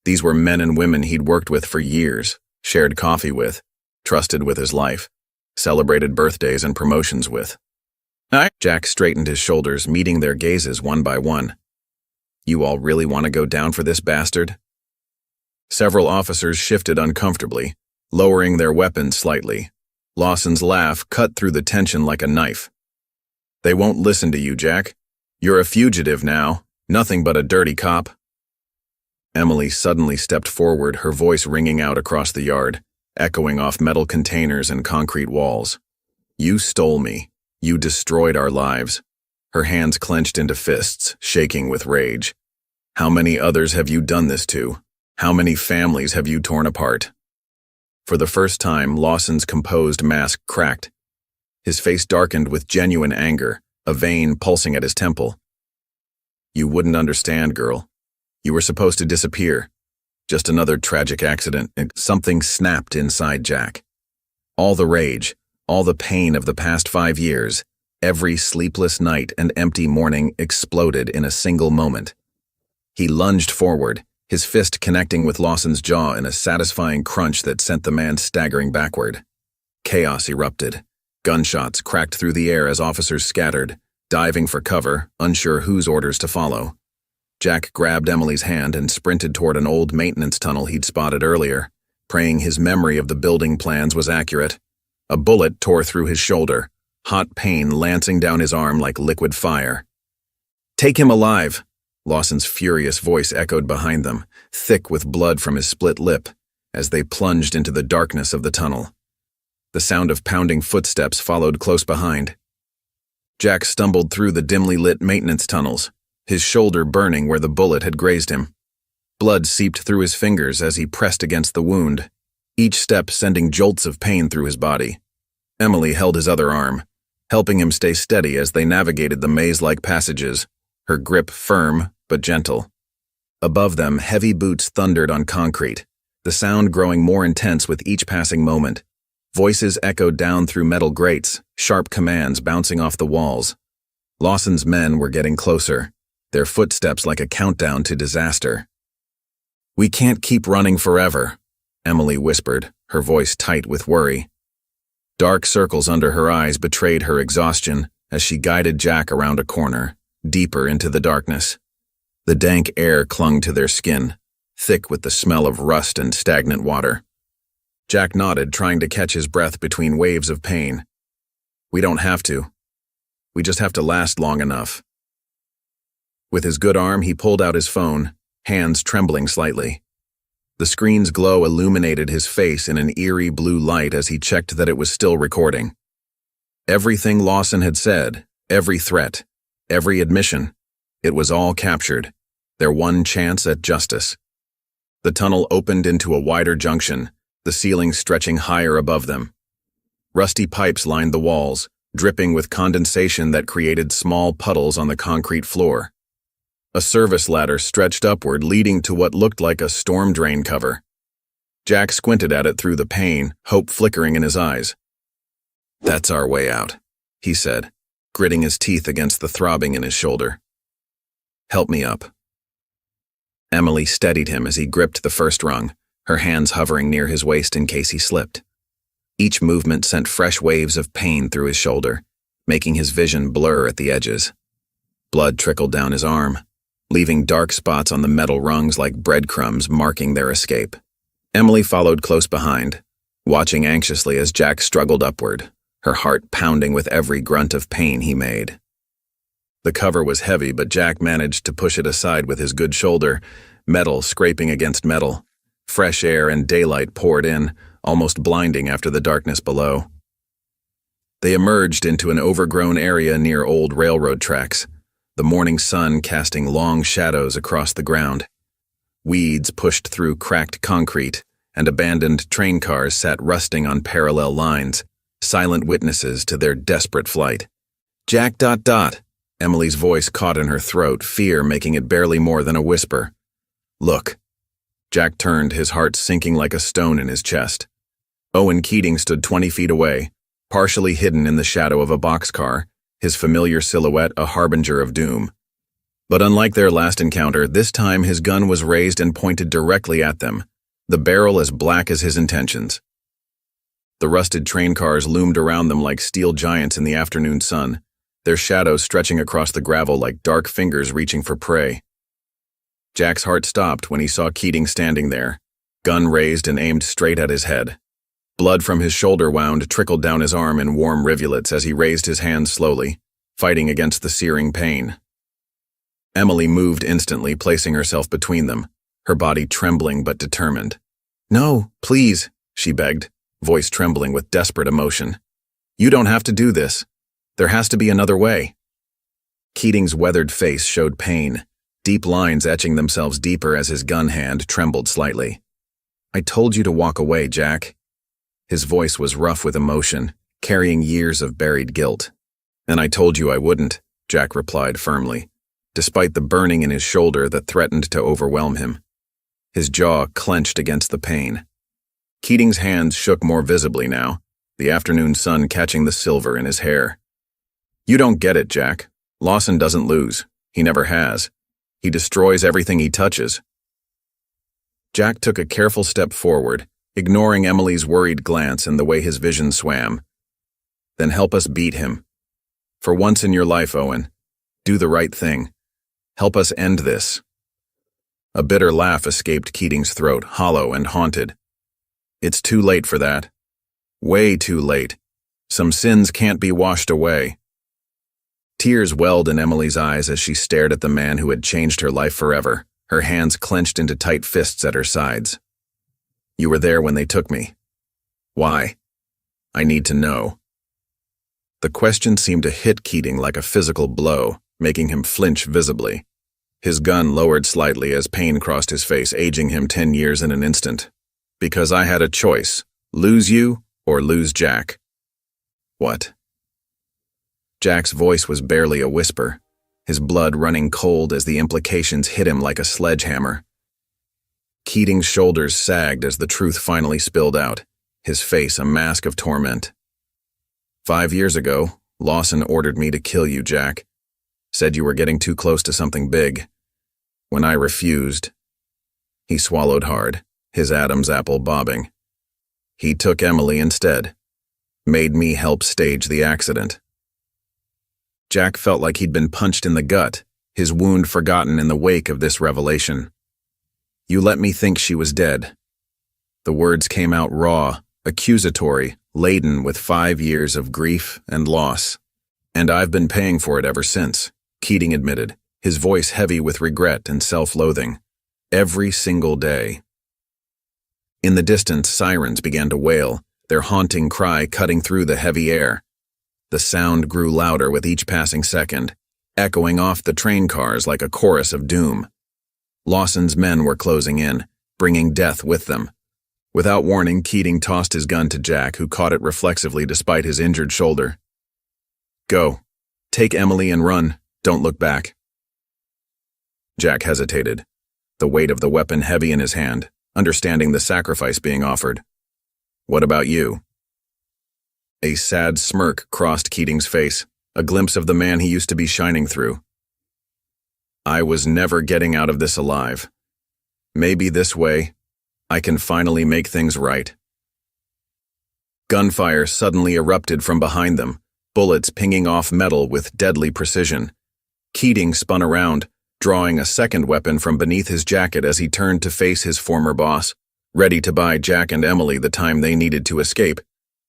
These were men and women he'd worked with for years, shared coffee with, trusted with his life, celebrated birthdays and promotions with. Jack straightened his shoulders, meeting their gazes one by one. You all really want to go down for this bastard? Several officers shifted uncomfortably, lowering their weapons slightly. Lawson's laugh cut through the tension like a knife. They won't listen to you, Jack. You're a fugitive now, nothing but a dirty cop. Emily suddenly stepped forward, her voice ringing out across the yard, echoing off metal containers and concrete walls. You stole me. You destroyed our lives. Her hands clenched into fists, shaking with rage. How many others have you done this to? How many families have you torn apart? For the first time, Lawson's composed mask cracked. His face darkened with genuine anger, a vein pulsing at his temple. You wouldn't understand, girl. You were supposed to disappear. Just another tragic accident, and something snapped inside Jack. All the rage, all the pain of the past 5 years, every sleepless night and empty morning exploded in a single moment. He lunged forward, his fist connecting with Lawson's jaw in a satisfying crunch that sent the man staggering backward. Chaos erupted. Gunshots cracked through the air as officers scattered, diving for cover, unsure whose orders to follow. Jack grabbed Emily's hand and sprinted toward an old maintenance tunnel he'd spotted earlier, praying his memory of the building plans was accurate. A bullet tore through his shoulder, hot pain lancing down his arm like liquid fire. Take him alive! Lawson's furious voice echoed behind them, thick with blood from his split lip, as they plunged into the darkness of the tunnel. The sound of pounding footsteps followed close behind. Jack stumbled through the dimly lit maintenance tunnels, his shoulder burning where the bullet had grazed him. Blood seeped through his fingers as he pressed against the wound, each step sending jolts of pain through his body. Emily held his other arm, helping him stay steady as they navigated the maze-like passages, her grip firm but gentle. Above them, heavy boots thundered on concrete, the sound growing more intense with each passing moment. Voices echoed down through metal grates, sharp commands bouncing off the walls. Lawson's men were getting closer, their footsteps like a countdown to disaster. We can't keep running forever, Emily whispered, her voice tight with worry. Dark circles under her eyes betrayed her exhaustion as she guided Jack around a corner, deeper into the darkness. The dank air clung to their skin, thick with the smell of rust and stagnant water. Jack nodded, trying to catch his breath between waves of pain. We don't have to. We just have to last long enough. With his good arm, he pulled out his phone, hands trembling slightly. The screen's glow illuminated his face in an eerie blue light as he checked that it was still recording. Everything Lawson had said, every threat, every admission, it was all captured, their one chance at justice. The tunnel opened into a wider junction, the ceiling stretching higher above them. Rusty pipes lined the walls, dripping with condensation that created small puddles on the concrete floor. A service ladder stretched upward, leading to what looked like a storm drain cover. Jack squinted at it through the pain, hope flickering in his eyes. That's our way out, he said, gritting his teeth against the throbbing in his shoulder. Help me up. Emily steadied him as he gripped the first rung, her hands hovering near his waist in case he slipped. Each movement sent fresh waves of pain through his shoulder, making his vision blur at the edges. Blood trickled down his arm, leaving dark spots on the metal rungs like breadcrumbs marking their escape. Emily followed close behind, watching anxiously as Jack struggled upward, her heart pounding with every grunt of pain he made. The cover was heavy, but Jack managed to push it aside with his good shoulder, metal scraping against metal. Fresh air and daylight poured in, almost blinding after the darkness below. They emerged into an overgrown area near old railroad tracks, the morning sun casting long shadows across the ground. Weeds pushed through cracked concrete, and abandoned train cars sat rusting on parallel lines, silent witnesses to their desperate flight. Jack ... Emily's voice caught in her throat, fear making it barely more than a whisper. Look. Jack turned, his heart sinking like a stone in his chest. Owen Keating stood 20 feet away, partially hidden in the shadow of a boxcar, his familiar silhouette a harbinger of doom. But unlike their last encounter, this time his gun was raised and pointed directly at them, the barrel as black as his intentions. The rusted train cars loomed around them like steel giants in the afternoon sun, their shadows stretching across the gravel like dark fingers reaching for prey. Jack's heart stopped when he saw Keating standing there, gun raised and aimed straight at his head. Blood from his shoulder wound trickled down his arm in warm rivulets as he raised his hands slowly, fighting against the searing pain. Emily moved instantly, placing herself between them, her body trembling but determined. No, please, she begged, voice trembling with desperate emotion. You don't have to do this. There has to be another way. Keating's weathered face showed pain, deep lines etching themselves deeper as his gun hand trembled slightly. I told you to walk away, Jack. His voice was rough with emotion, carrying years of buried guilt. And I told you I wouldn't, Jack replied firmly, despite the burning in his shoulder that threatened to overwhelm him. His jaw clenched against the pain. Keating's hands shook more visibly now, the afternoon sun catching the silver in his hair. You don't get it, Jack. Lawson doesn't lose. He never has. He destroys everything he touches. Jack took a careful step forward, ignoring Emily's worried glance and the way his vision swam. Then help us beat him. For once in your life, Owen, do the right thing. Help us end this. A bitter laugh escaped Keating's throat, hollow and haunted. It's too late for that. Way too late. Some sins can't be washed away. Tears welled in Emily's eyes as she stared at the man who had changed her life forever, her hands clenched into tight fists at her sides. You were there when they took me. Why? I need to know. The question seemed to hit Keating like a physical blow, making him flinch visibly. His gun lowered slightly as pain crossed his face, aging him 10 years in an instant. Because I had a choice, lose you or lose Jack. What? Jack's voice was barely a whisper, his blood running cold as the implications hit him like a sledgehammer. Keating's shoulders sagged as the truth finally spilled out, his face a mask of torment. 5 years ago, Lawson ordered me to kill you, Jack. Said you were getting too close to something big. When I refused, he swallowed hard, his Adam's apple bobbing. He took Emily instead, made me help stage the accident. Jack felt like he'd been punched in the gut, his wound forgotten in the wake of this revelation. You let me think she was dead. The words came out raw, accusatory, laden with 5 years of grief and loss. And I've been paying for it ever since, Keating admitted, his voice heavy with regret and self-loathing. Every single day. In the distance, sirens began to wail, their haunting cry cutting through the heavy air. The sound grew louder with each passing second, echoing off the train cars like a chorus of doom. Lawson's men were closing in, bringing death with them. Without warning, Keating tossed his gun to Jack, who caught it reflexively despite his injured shoulder. Go. Take Emily and run. Don't look back. Jack hesitated, the weight of the weapon heavy in his hand, understanding the sacrifice being offered. What about you? A sad smirk crossed Keating's face, a glimpse of the man he used to be shining through. I was never getting out of this alive. Maybe this way, I can finally make things right. Gunfire suddenly erupted from behind them, bullets pinging off metal with deadly precision. Keating spun around, drawing a second weapon from beneath his jacket as he turned to face his former boss, ready to buy Jack and Emily the time they needed to escape,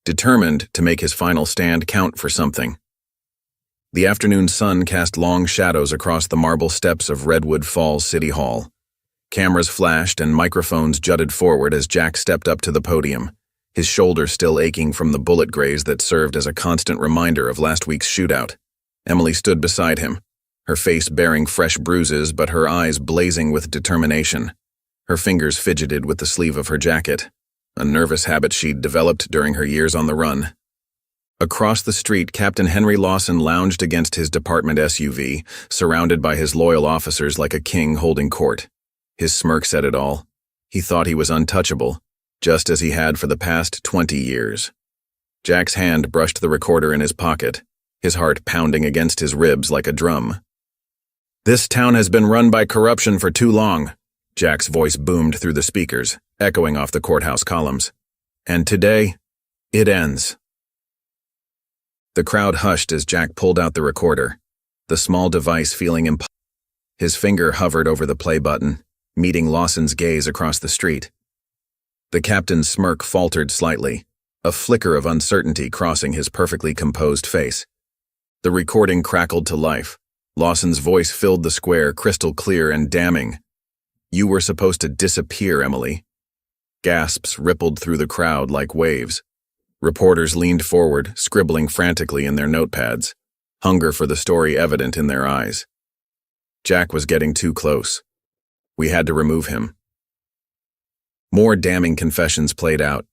determined to make his final stand count for something. The afternoon sun cast long shadows across the marble steps of Redwood Falls City Hall. Cameras flashed and microphones jutted forward as Jack stepped up to the podium, his shoulder still aching from the bullet graze that served as a constant reminder of last week's shootout. Emily stood beside him, her face bearing fresh bruises but her eyes blazing with determination. Her fingers fidgeted with the sleeve of her jacket, a nervous habit she'd developed during her years on the run. Across the street, Captain Henry Lawson lounged against his department SUV, surrounded by his loyal officers like a king holding court. His smirk said it all. He thought he was untouchable, just as he had for the past 20 years. Jack's hand brushed the recorder in his pocket, his heart pounding against his ribs like a drum. "This town has been run by corruption for too long," Jack's voice boomed through the speakers, echoing off the courthouse columns. "And today, it ends." The crowd hushed as Jack pulled out the recorder, the small device feeling impossible. His finger hovered over the play button, meeting Lawson's gaze across the street. The captain's smirk faltered slightly, a flicker of uncertainty crossing his perfectly composed face. The recording crackled to life. Lawson's voice filled the square, crystal clear and damning. "You were supposed to disappear, Emily." Gasps rippled through the crowd like waves. Reporters leaned forward, scribbling frantically in their notepads, hunger for the story evident in their eyes. Jack was getting too close. We had to remove him. More damning confessions played out,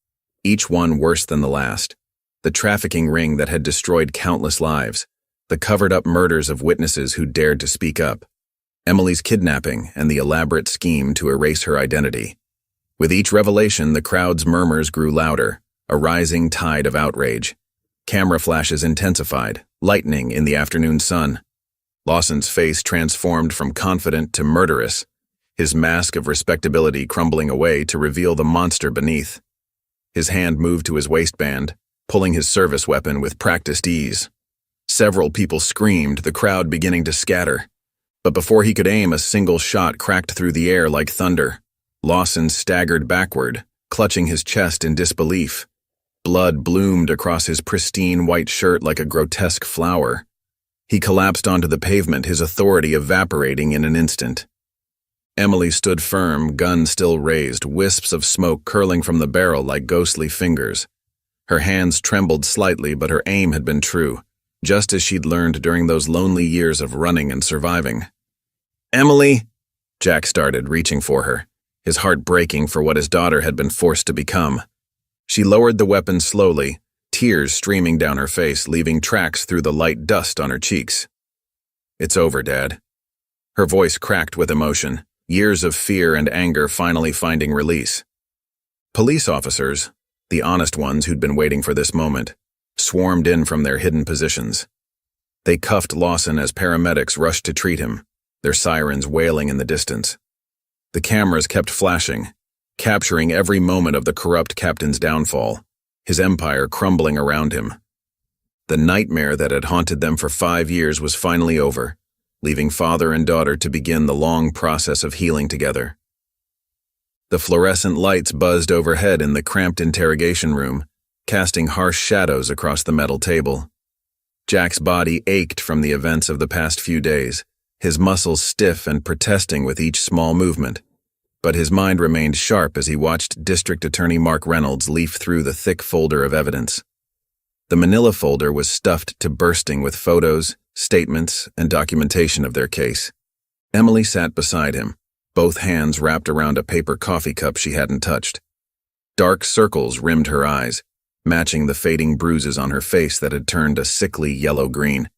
each one worse than the last. The trafficking ring that had destroyed countless lives, the covered-up murders of witnesses who dared to speak up, Emily's kidnapping and the elaborate scheme to erase her identity. With each revelation, the crowd's murmurs grew louder, a rising tide of outrage. Camera flashes intensified, lightning in the afternoon sun. Lawson's face transformed from confident to murderous, his mask of respectability crumbling away to reveal the monster beneath. His hand moved to his waistband, pulling his service weapon with practiced ease. Several people screamed, the crowd beginning to scatter. But before he could aim, a single shot cracked through the air like thunder. Lawson staggered backward, clutching his chest in disbelief. Blood bloomed across his pristine white shirt like a grotesque flower. He collapsed onto the pavement, his authority evaporating in an instant. Emily stood firm, gun still raised, wisps of smoke curling from the barrel like ghostly fingers. Her hands trembled slightly, but her aim had been true, just as she'd learned during those lonely years of running and surviving. "Emily," Jack started, reaching for her, his heart breaking for what his daughter had been forced to become. She lowered the weapon slowly, tears streaming down her face, leaving tracks through the light dust on her cheeks. "It's over, Dad." Her voice cracked with emotion, years of fear and anger finally finding release. Police officers, the honest ones who'd been waiting for this moment, swarmed in from their hidden positions. They cuffed Lawson as paramedics rushed to treat him, their sirens wailing in the distance. The cameras kept flashing, capturing every moment of the corrupt captain's downfall, his empire crumbling around him. The nightmare that had haunted them for 5 years was finally over, leaving father and daughter to begin the long process of healing together. The fluorescent lights buzzed overhead in the cramped interrogation room, casting harsh shadows across the metal table. Jack's body ached from the events of the past few days, his muscles stiff and protesting with each small movement. But his mind remained sharp as he watched District Attorney Mark Reynolds leaf through the thick folder of evidence. The manila folder was stuffed to bursting with photos, statements, and documentation of their case. Emily sat beside him, both hands wrapped around a paper coffee cup she hadn't touched. Dark circles rimmed her eyes, matching the fading bruises on her face that had turned a sickly yellow-green.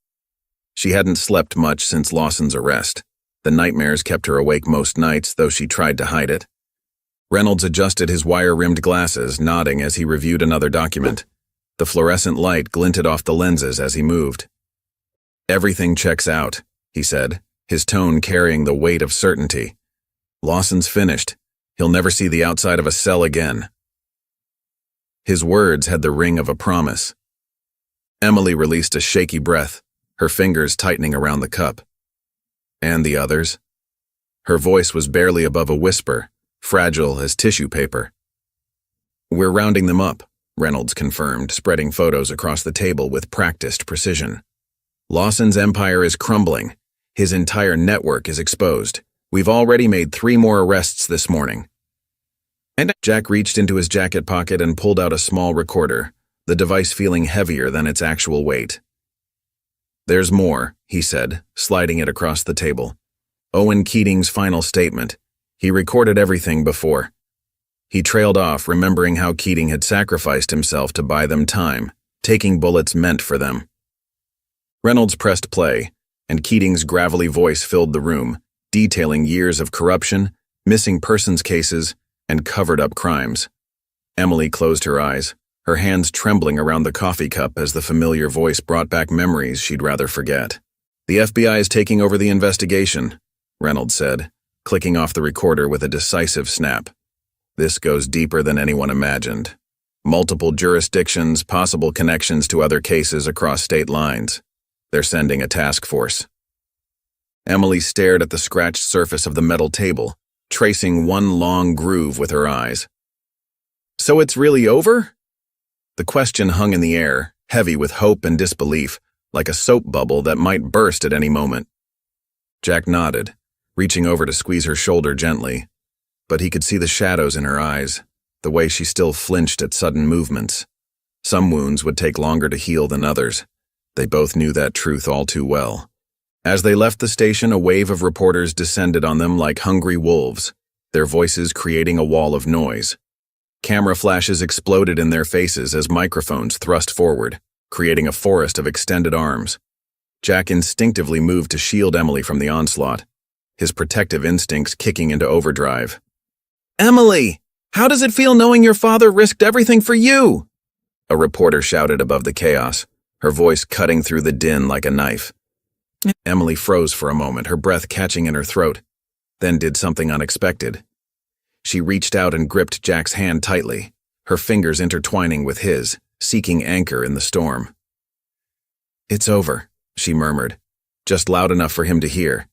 She hadn't slept much since Lawson's arrest. The nightmares kept her awake most nights, though she tried to hide it. Reynolds adjusted his wire-rimmed glasses, nodding as he reviewed another document. The fluorescent light glinted off the lenses as he moved. "Everything checks out," he said, his tone carrying the weight of certainty. "Lawson's finished. He'll never see the outside of a cell again." His words had the ring of a promise. Emily released a shaky breath, her fingers tightening around the cup. And the others? Her voice was barely above a whisper, fragile as tissue paper. We're rounding them up, Reynolds confirmed, spreading photos across the table with practiced precision. Lawson's empire is crumbling. His entire network is exposed. We've already made 3 more arrests this morning. And Jack reached into his jacket pocket and pulled out a small recorder, the device feeling heavier than its actual weight. There's more, he said, sliding it across the table. Owen Keating's final statement. He recorded everything before. He trailed off, remembering how Keating had sacrificed himself to buy them time, taking bullets meant for them. Reynolds pressed play, and Keating's gravelly voice filled the room, detailing years of corruption, missing persons cases, and covered-up crimes. Emily closed her eyes, her hands trembling around the coffee cup as the familiar voice brought back memories she'd rather forget. The FBI is taking over the investigation, Reynolds said, clicking off the recorder with a decisive snap. This goes deeper than anyone imagined. Multiple jurisdictions, possible connections to other cases across state lines. They're sending a task force. Emily stared at the scratched surface of the metal table, tracing one long groove with her eyes. So it's really over? The question hung in the air, heavy with hope and disbelief, like a soap bubble that might burst at any moment. Jack nodded, reaching over to squeeze her shoulder gently, but he could see the shadows in her eyes, the way she still flinched at sudden movements. Some wounds would take longer to heal than others. They both knew that truth all too well. As they left the station, a wave of reporters descended on them like hungry wolves, their voices creating a wall of noise. Camera flashes exploded in their faces as microphones thrust forward, creating a forest of extended arms. Jack instinctively moved to shield Emily from the onslaught, his protective instincts kicking into overdrive. "Emily, how does it feel knowing your father risked everything for you?" A reporter shouted above the chaos, her voice cutting through the din like a knife. Emily froze for a moment, her breath catching in her throat, then did something unexpected. She reached out and gripped Jack's hand tightly, her fingers intertwining with his, seeking anchor in the storm. "It's over," she murmured, just loud enough for him to hear,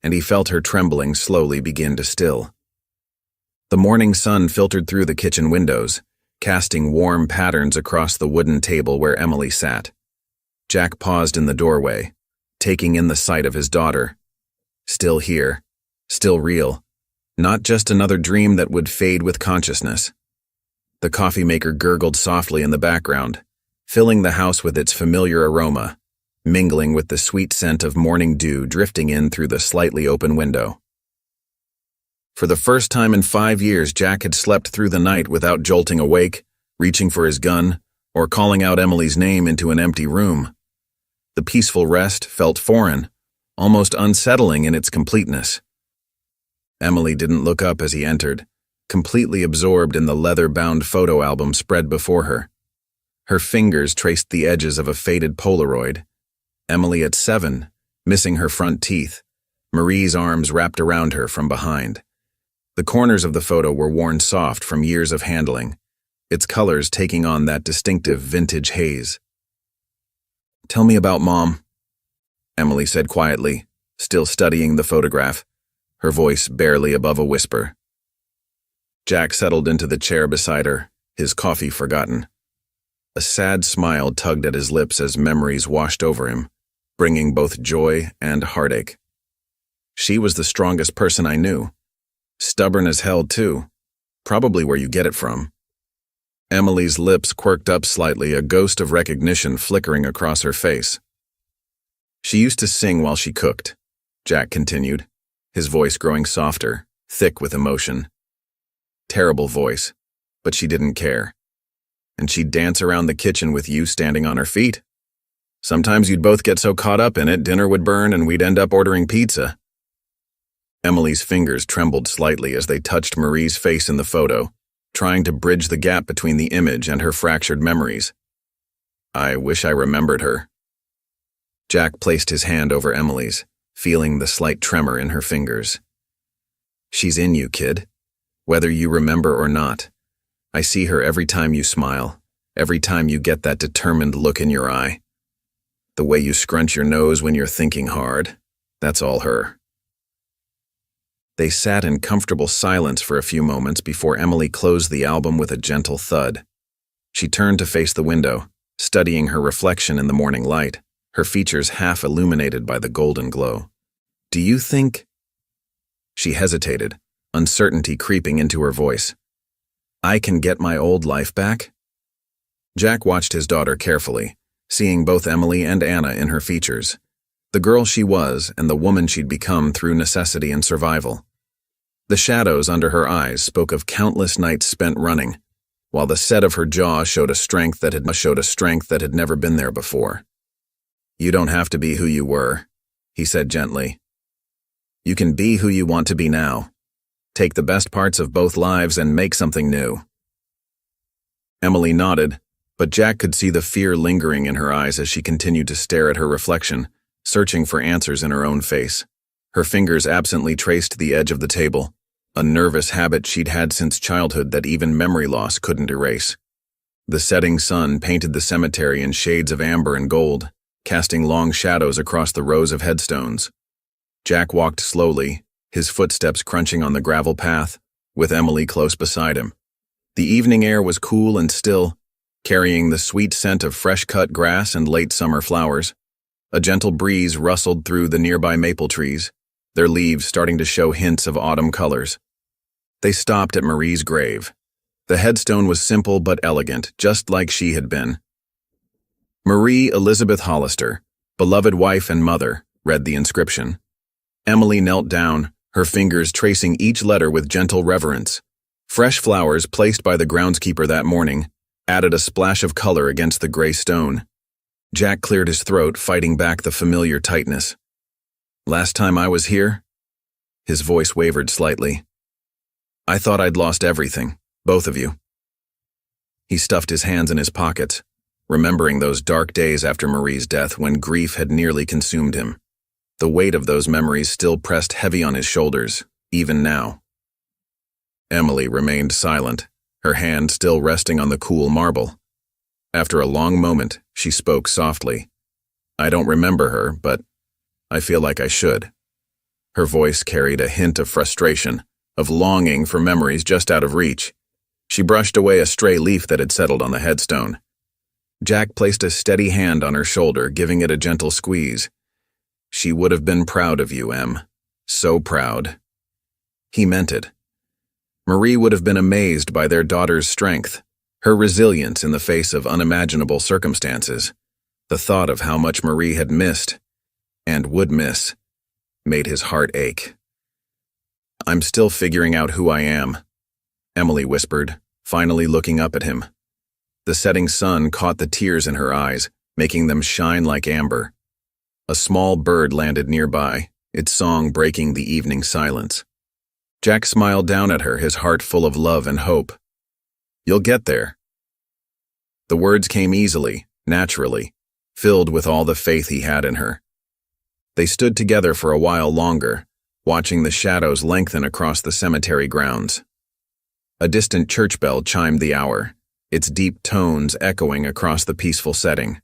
and he felt her trembling slowly begin to still. The morning sun filtered through the kitchen windows, casting warm patterns across the wooden table where Emily sat. Jack paused in the doorway, taking in the sight of his daughter. Still here, still real, not just another dream that would fade with consciousness. The coffee maker gurgled softly in the background, filling the house with its familiar aroma, mingling with the sweet scent of morning dew drifting in through the slightly open window. For the first time in 5 years, Jack had slept through the night without jolting awake, reaching for his gun, or calling out Emily's name into an empty room. The peaceful rest felt foreign, almost unsettling in its completeness. Emily didn't look up as he entered, completely absorbed in the leather-bound photo album spread before her. Her fingers traced the edges of a faded Polaroid. Emily at 7, missing her front teeth, Marie's arms wrapped around her from behind. The corners of the photo were worn soft from years of handling, its colors taking on that distinctive vintage haze. "Tell me about Mom," Emily said quietly, still studying the photograph, her voice barely above a whisper. Jack settled into the chair beside her, his coffee forgotten. A sad smile tugged at his lips as memories washed over him, bringing both joy and heartache. She was the strongest person I knew. Stubborn as hell, too. Probably where you get it from. Emily's lips quirked up slightly, a ghost of recognition flickering across her face. "She used to sing while she cooked," Jack continued, his voice growing softer, thick with emotion. Terrible voice, but she didn't care. And she'd dance around the kitchen with you standing on her feet. Sometimes you'd both get so caught up in it, dinner would burn and we'd end up ordering pizza. Emily's fingers trembled slightly as they touched Marie's face in the photo, trying to bridge the gap between the image and her fractured memories. "I wish I remembered her." Jack placed his hand over Emily's, feeling the slight tremor in her fingers. "She's in you, kid. Whether you remember or not. I see her every time you smile, every time you get that determined look in your eye. The way you scrunch your nose when you're thinking hard. That's all her. They sat in comfortable silence for a few moments before Emily closed the album with a gentle thud. She turned to face the window, studying her reflection in the morning light, her features half illuminated by the golden glow. "Do you think—" She hesitated, uncertainty creeping into her voice. "I can get my old life back?" Jack watched his daughter carefully, seeing both Emily and Anna in her features, the girl she was and the woman she'd become through necessity and survival. The shadows under her eyes spoke of countless nights spent running, while the set of her jaw showed a strength that had never been there before. "You don't have to be who you were," he said gently. "You can be who you want to be now. Take the best parts of both lives and make something new." Emily nodded, but Jack could see the fear lingering in her eyes as she continued to stare at her reflection, searching for answers in her own face. Her fingers absently traced the edge of the table, a nervous habit she'd had since childhood that even memory loss couldn't erase. The setting sun painted the cemetery in shades of amber and gold, casting long shadows across the rows of headstones. Jack walked slowly, his footsteps crunching on the gravel path, with Emily close beside him. The evening air was cool and still, carrying the sweet scent of fresh-cut grass and late summer flowers. A gentle breeze rustled through the nearby maple trees, their leaves starting to show hints of autumn colors. They stopped at Marie's grave. The headstone was simple but elegant, just like she had been. "Marie Elizabeth Hollister, beloved wife and mother," read the inscription. Emily knelt down, her fingers tracing each letter with gentle reverence. Fresh flowers placed by the groundskeeper that morning added a splash of color against the gray stone. Jack cleared his throat, fighting back the familiar tightness. "Last time I was here?" His voice wavered slightly. "I thought I'd lost everything, both of you." He stuffed his hands in his pockets, remembering those dark days after Marie's death when grief had nearly consumed him. The weight of those memories still pressed heavy on his shoulders, even now. Emily remained silent, her hand still resting on the cool marble. After a long moment, she spoke softly. "I don't remember her, but I feel like I should." Her voice carried a hint of frustration, of longing for memories just out of reach. She brushed away a stray leaf that had settled on the headstone. Jack placed a steady hand on her shoulder, giving it a gentle squeeze. "She would have been proud of you, Em. So proud." He meant it. Marie would have been amazed by their daughter's strength, her resilience in the face of unimaginable circumstances. The thought of how much Marie had missed, and would miss, made his heart ache. "I'm still figuring out who I am," Emily whispered, finally looking up at him. The setting sun caught the tears in her eyes, making them shine like amber. A small bird landed nearby, its song breaking the evening silence. Jack smiled down at her, his heart full of love and hope. "You'll get there." The words came easily, naturally, filled with all the faith he had in her. They stood together for a while longer, watching the shadows lengthen across the cemetery grounds. A distant church bell chimed the hour, its deep tones echoing across the peaceful setting.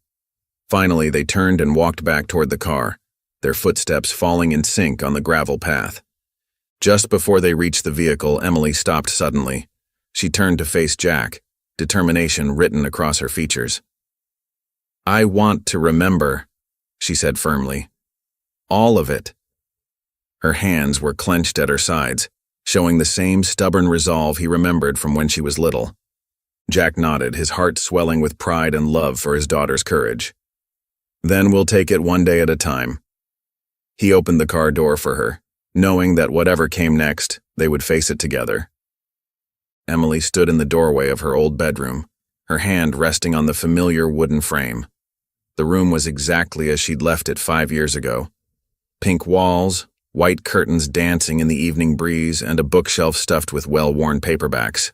Finally, they turned and walked back toward the car, their footsteps falling in sync on the gravel path. Just before they reached the vehicle, Emily stopped suddenly. She turned to face Jack, determination written across her features. "I want to remember," she said firmly. "All of it." Her hands were clenched at her sides, showing the same stubborn resolve he remembered from when she was little. Jack nodded, his heart swelling with pride and love for his daughter's courage. "Then we'll take it one day at a time." He opened the car door for her, knowing that whatever came next, they would face it together. Emily stood in the doorway of her old bedroom, her hand resting on the familiar wooden frame. The room was exactly as she'd left it 5 years ago. Pink walls, white curtains dancing in the evening breeze, and a bookshelf stuffed with well-worn paperbacks.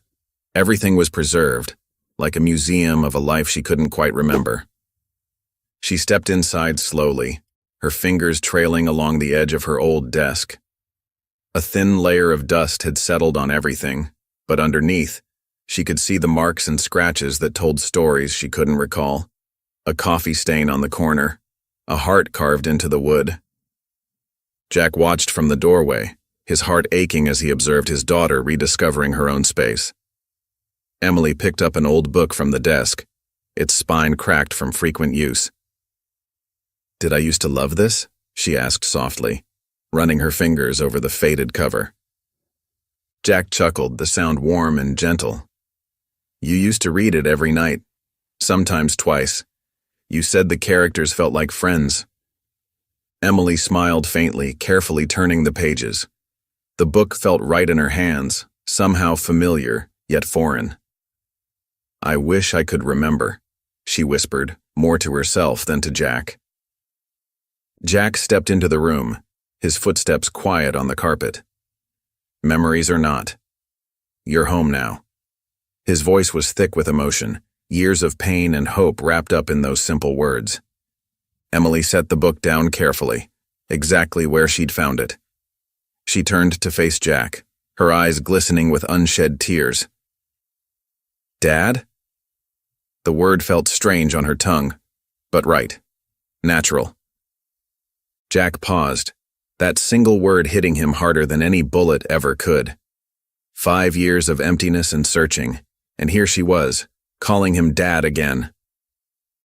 Everything was preserved, like a museum of a life she couldn't quite remember. She stepped inside slowly, her fingers trailing along the edge of her old desk. A thin layer of dust had settled on everything, but underneath, she could see the marks and scratches that told stories she couldn't recall. A coffee stain on the corner, a heart carved into the wood. Jack watched from the doorway, his heart aching as he observed his daughter rediscovering her own space. Emily picked up an old book from the desk, its spine cracked from frequent use. "Did I used to love this?" she asked softly, running her fingers over the faded cover. Jack chuckled, the sound warm and gentle. "You used to read it every night, sometimes twice. You said the characters felt like friends." Emily smiled faintly, carefully turning the pages. The book felt right in her hands, somehow familiar, yet foreign. "I wish I could remember," she whispered, more to herself than to Jack. Jack stepped into the room, his footsteps quiet on the carpet. "Memories or not, you're home now." His voice was thick with emotion, years of pain and hope wrapped up in those simple words. Emily set the book down carefully, exactly where she'd found it. She turned to face Jack, her eyes glistening with unshed tears. "Dad?" The word felt strange on her tongue, but right, natural. Jack paused, that single word hitting him harder than any bullet ever could. 5 years of emptiness and searching, and here she was, calling him Dad again.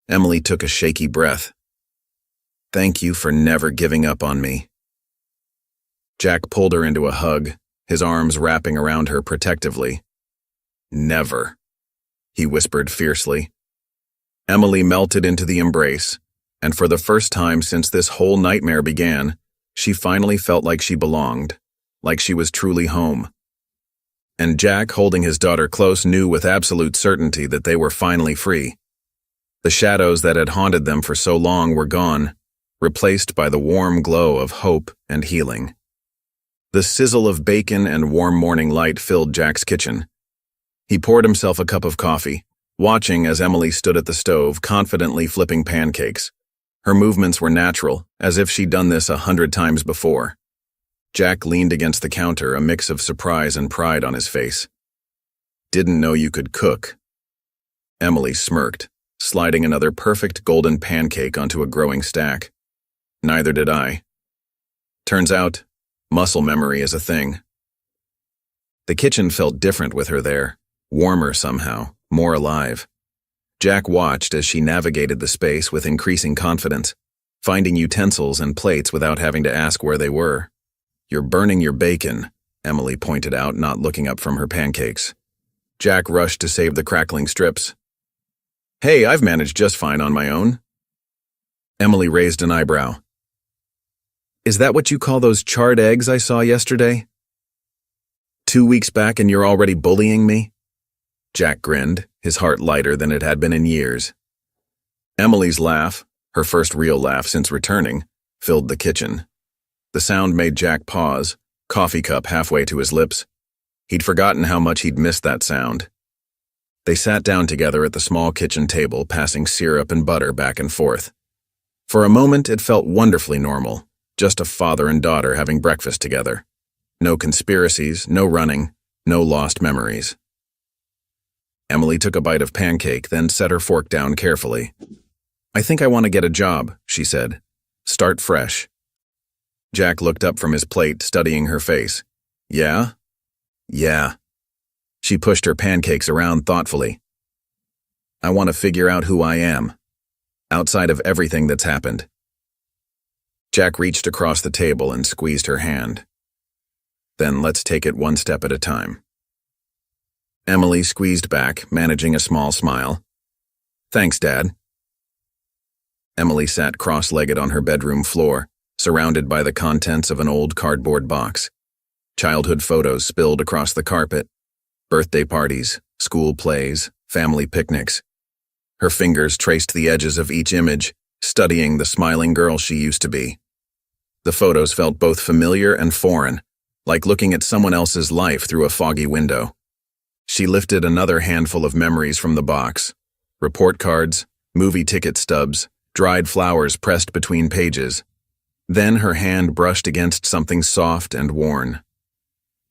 Emily took a shaky breath. "Thank you for never giving up on me." Jack pulled her into a hug, his arms wrapping around her protectively. "Never," he whispered fiercely. Emily melted into the embrace, and for the first time since this whole nightmare began, she finally felt like she belonged, like she was truly home. And Jack, holding his daughter close, knew with absolute certainty that they were finally free. The shadows that had haunted them for so long were gone, replaced by the warm glow of hope and healing. The sizzle of bacon and warm morning light filled Jack's kitchen. He poured himself a cup of coffee, watching as Emily stood at the stove, confidently flipping pancakes. Her movements were natural, as if she'd done this 100 times before. Jack leaned against the counter, a mix of surprise and pride on his face. "Didn't know you could cook." Emily smirked, sliding another perfect golden pancake onto a growing stack. "Neither did I. Turns out, muscle memory is a thing." The kitchen felt different with her there, warmer somehow, more alive. Jack watched as she navigated the space with increasing confidence, finding utensils and plates without having to ask where they were. "You're burning your bacon," Emily pointed out, not looking up from her pancakes. Jack rushed to save the crackling strips. "Hey, I've managed just fine on my own." Emily raised an eyebrow. "Is that what you call those charred eggs I saw yesterday? 2 weeks back and you're already bullying me?" Jack grinned, his heart lighter than it had been in years. Emily's laugh, her first real laugh since returning, filled the kitchen. The sound made Jack pause, coffee cup halfway to his lips. He'd forgotten how much he'd missed that sound. They sat down together at the small kitchen table, passing syrup and butter back and forth. For a moment, it felt wonderfully normal, just a father and daughter having breakfast together. No conspiracies, no running, no lost memories. Emily took a bite of pancake, then set her fork down carefully. "I think I want to get a job," she said. "Start fresh." Jack looked up from his plate, studying her face. "Yeah?" "Yeah." She pushed her pancakes around thoughtfully. "I want to figure out who I am, outside of everything that's happened." Jack reached across the table and squeezed her hand. "Then let's take it one step at a time." Emily squeezed back, managing a small smile. "Thanks, Dad." Emily sat cross-legged on her bedroom floor, surrounded by the contents of an old cardboard box. Childhood photos spilled across the carpet, birthday parties, school plays, family picnics. Her fingers traced the edges of each image, studying the smiling girl she used to be. The photos felt both familiar and foreign, like looking at someone else's life through a foggy window. She lifted another handful of memories from the box. Report cards, movie ticket stubs, dried flowers pressed between pages. Then her hand brushed against something soft and worn.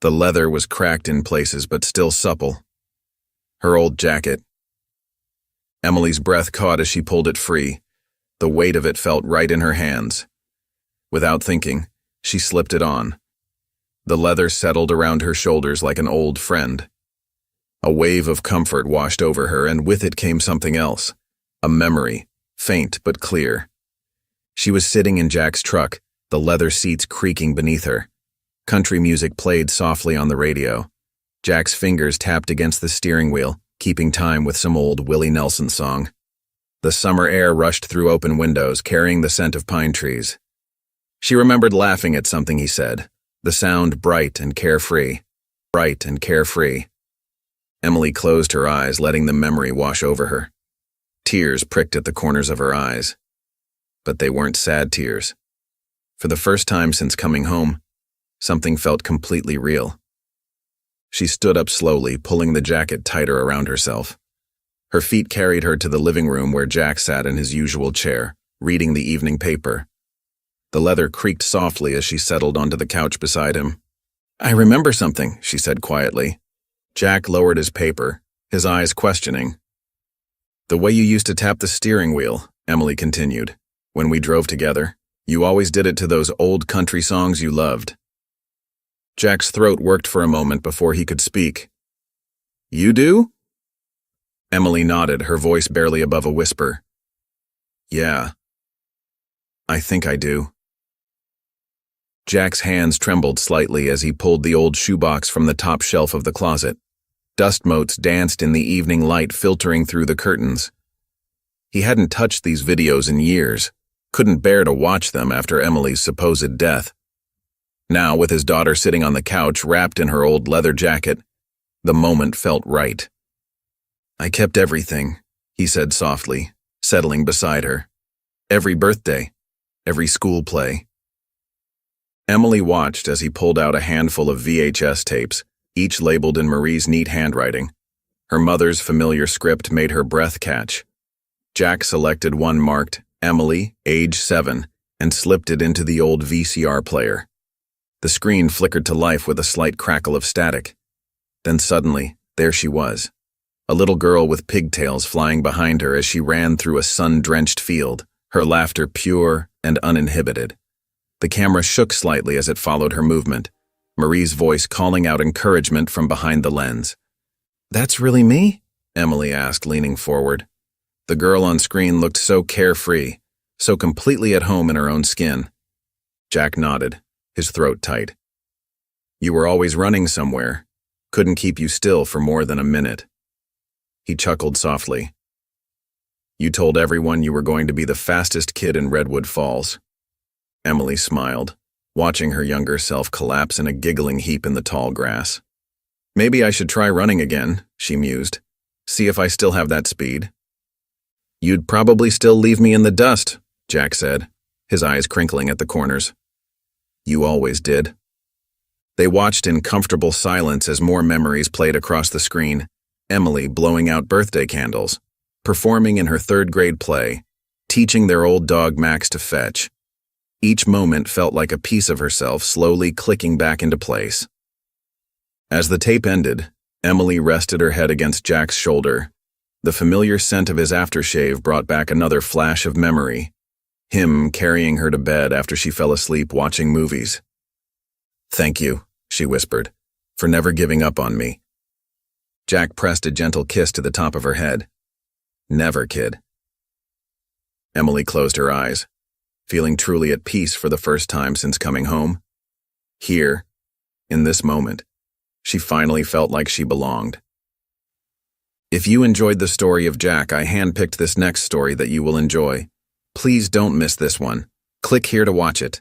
The leather was cracked in places but still supple. Her old jacket. Emily's breath caught as she pulled it free. The weight of it felt right in her hands. Without thinking, she slipped it on. The leather settled around her shoulders like an old friend. A wave of comfort washed over her, and with it came something else. A memory, faint but clear. She was sitting in Jack's truck, the leather seats creaking beneath her. Country music played softly on the radio. Jack's fingers tapped against the steering wheel, keeping time with some old Willie Nelson song. The summer air rushed through open windows, carrying the scent of pine trees. She remembered laughing at something he said, the sound bright and carefree. Bright and carefree. Emily closed her eyes, letting the memory wash over her. Tears pricked at the corners of her eyes. But they weren't sad tears. For the first time since coming home, something felt completely real. She stood up slowly, pulling the jacket tighter around herself. Her feet carried her to the living room where Jack sat in his usual chair, reading the evening paper. The leather creaked softly as she settled onto the couch beside him. "I remember something," she said quietly. Jack lowered his paper, his eyes questioning. "The way you used to tap the steering wheel," Emily continued, "when we drove together. You always did it to those old country songs you loved." Jack's throat worked for a moment before he could speak. "You do?" Emily nodded, her voice barely above a whisper. "Yeah. I think I do." Jack's hands trembled slightly as he pulled the old shoebox from the top shelf of the closet. Dust motes danced in the evening light filtering through the curtains. He hadn't touched these videos in years, couldn't bear to watch them after Emily's supposed death. Now, with his daughter sitting on the couch, wrapped in her old leather jacket, the moment felt right. "I kept everything," he said softly, settling beside her. "Every birthday, every school play." Emily watched as he pulled out a handful of VHS tapes, each labeled in Marie's neat handwriting. Her mother's familiar script made her breath catch. Jack selected one marked, Emily, age 7, and slipped it into the old VCR player. The screen flickered to life with a slight crackle of static. Then suddenly, there she was, a little girl with pigtails flying behind her as she ran through a sun-drenched field, her laughter pure and uninhibited. The camera shook slightly as it followed her movement, Marie's voice calling out encouragement from behind the lens. "That's really me?" Emily asked, leaning forward. The girl on screen looked so carefree, so completely at home in her own skin. Jack nodded, his throat tight. "You were always running somewhere. Couldn't keep you still for more than a minute." He chuckled softly. "You told everyone you were going to be the fastest kid in Redwood Falls." Emily smiled, watching her younger self collapse in a giggling heap in the tall grass. "Maybe I should try running again," she mused. "See if I still have that speed." "You'd probably still leave me in the dust," Jack said, his eyes crinkling at the corners. "You always did." They watched in comfortable silence as more memories played across the screen. Emily blowing out birthday candles, performing in her third-grade play, teaching their old dog Max to fetch. Each moment felt like a piece of herself slowly clicking back into place. As the tape ended, Emily rested her head against Jack's shoulder. The familiar scent of his aftershave brought back another flash of memory, him carrying her to bed after she fell asleep watching movies. "Thank you," she whispered, "for never giving up on me." Jack pressed a gentle kiss to the top of her head. "Never, kid." Emily closed her eyes, feeling truly at peace for the first time since coming home. Here, in this moment, she finally felt like she belonged. If you enjoyed the story of Jack, I handpicked this next story that you will enjoy. Please don't miss this one. Click here to watch it.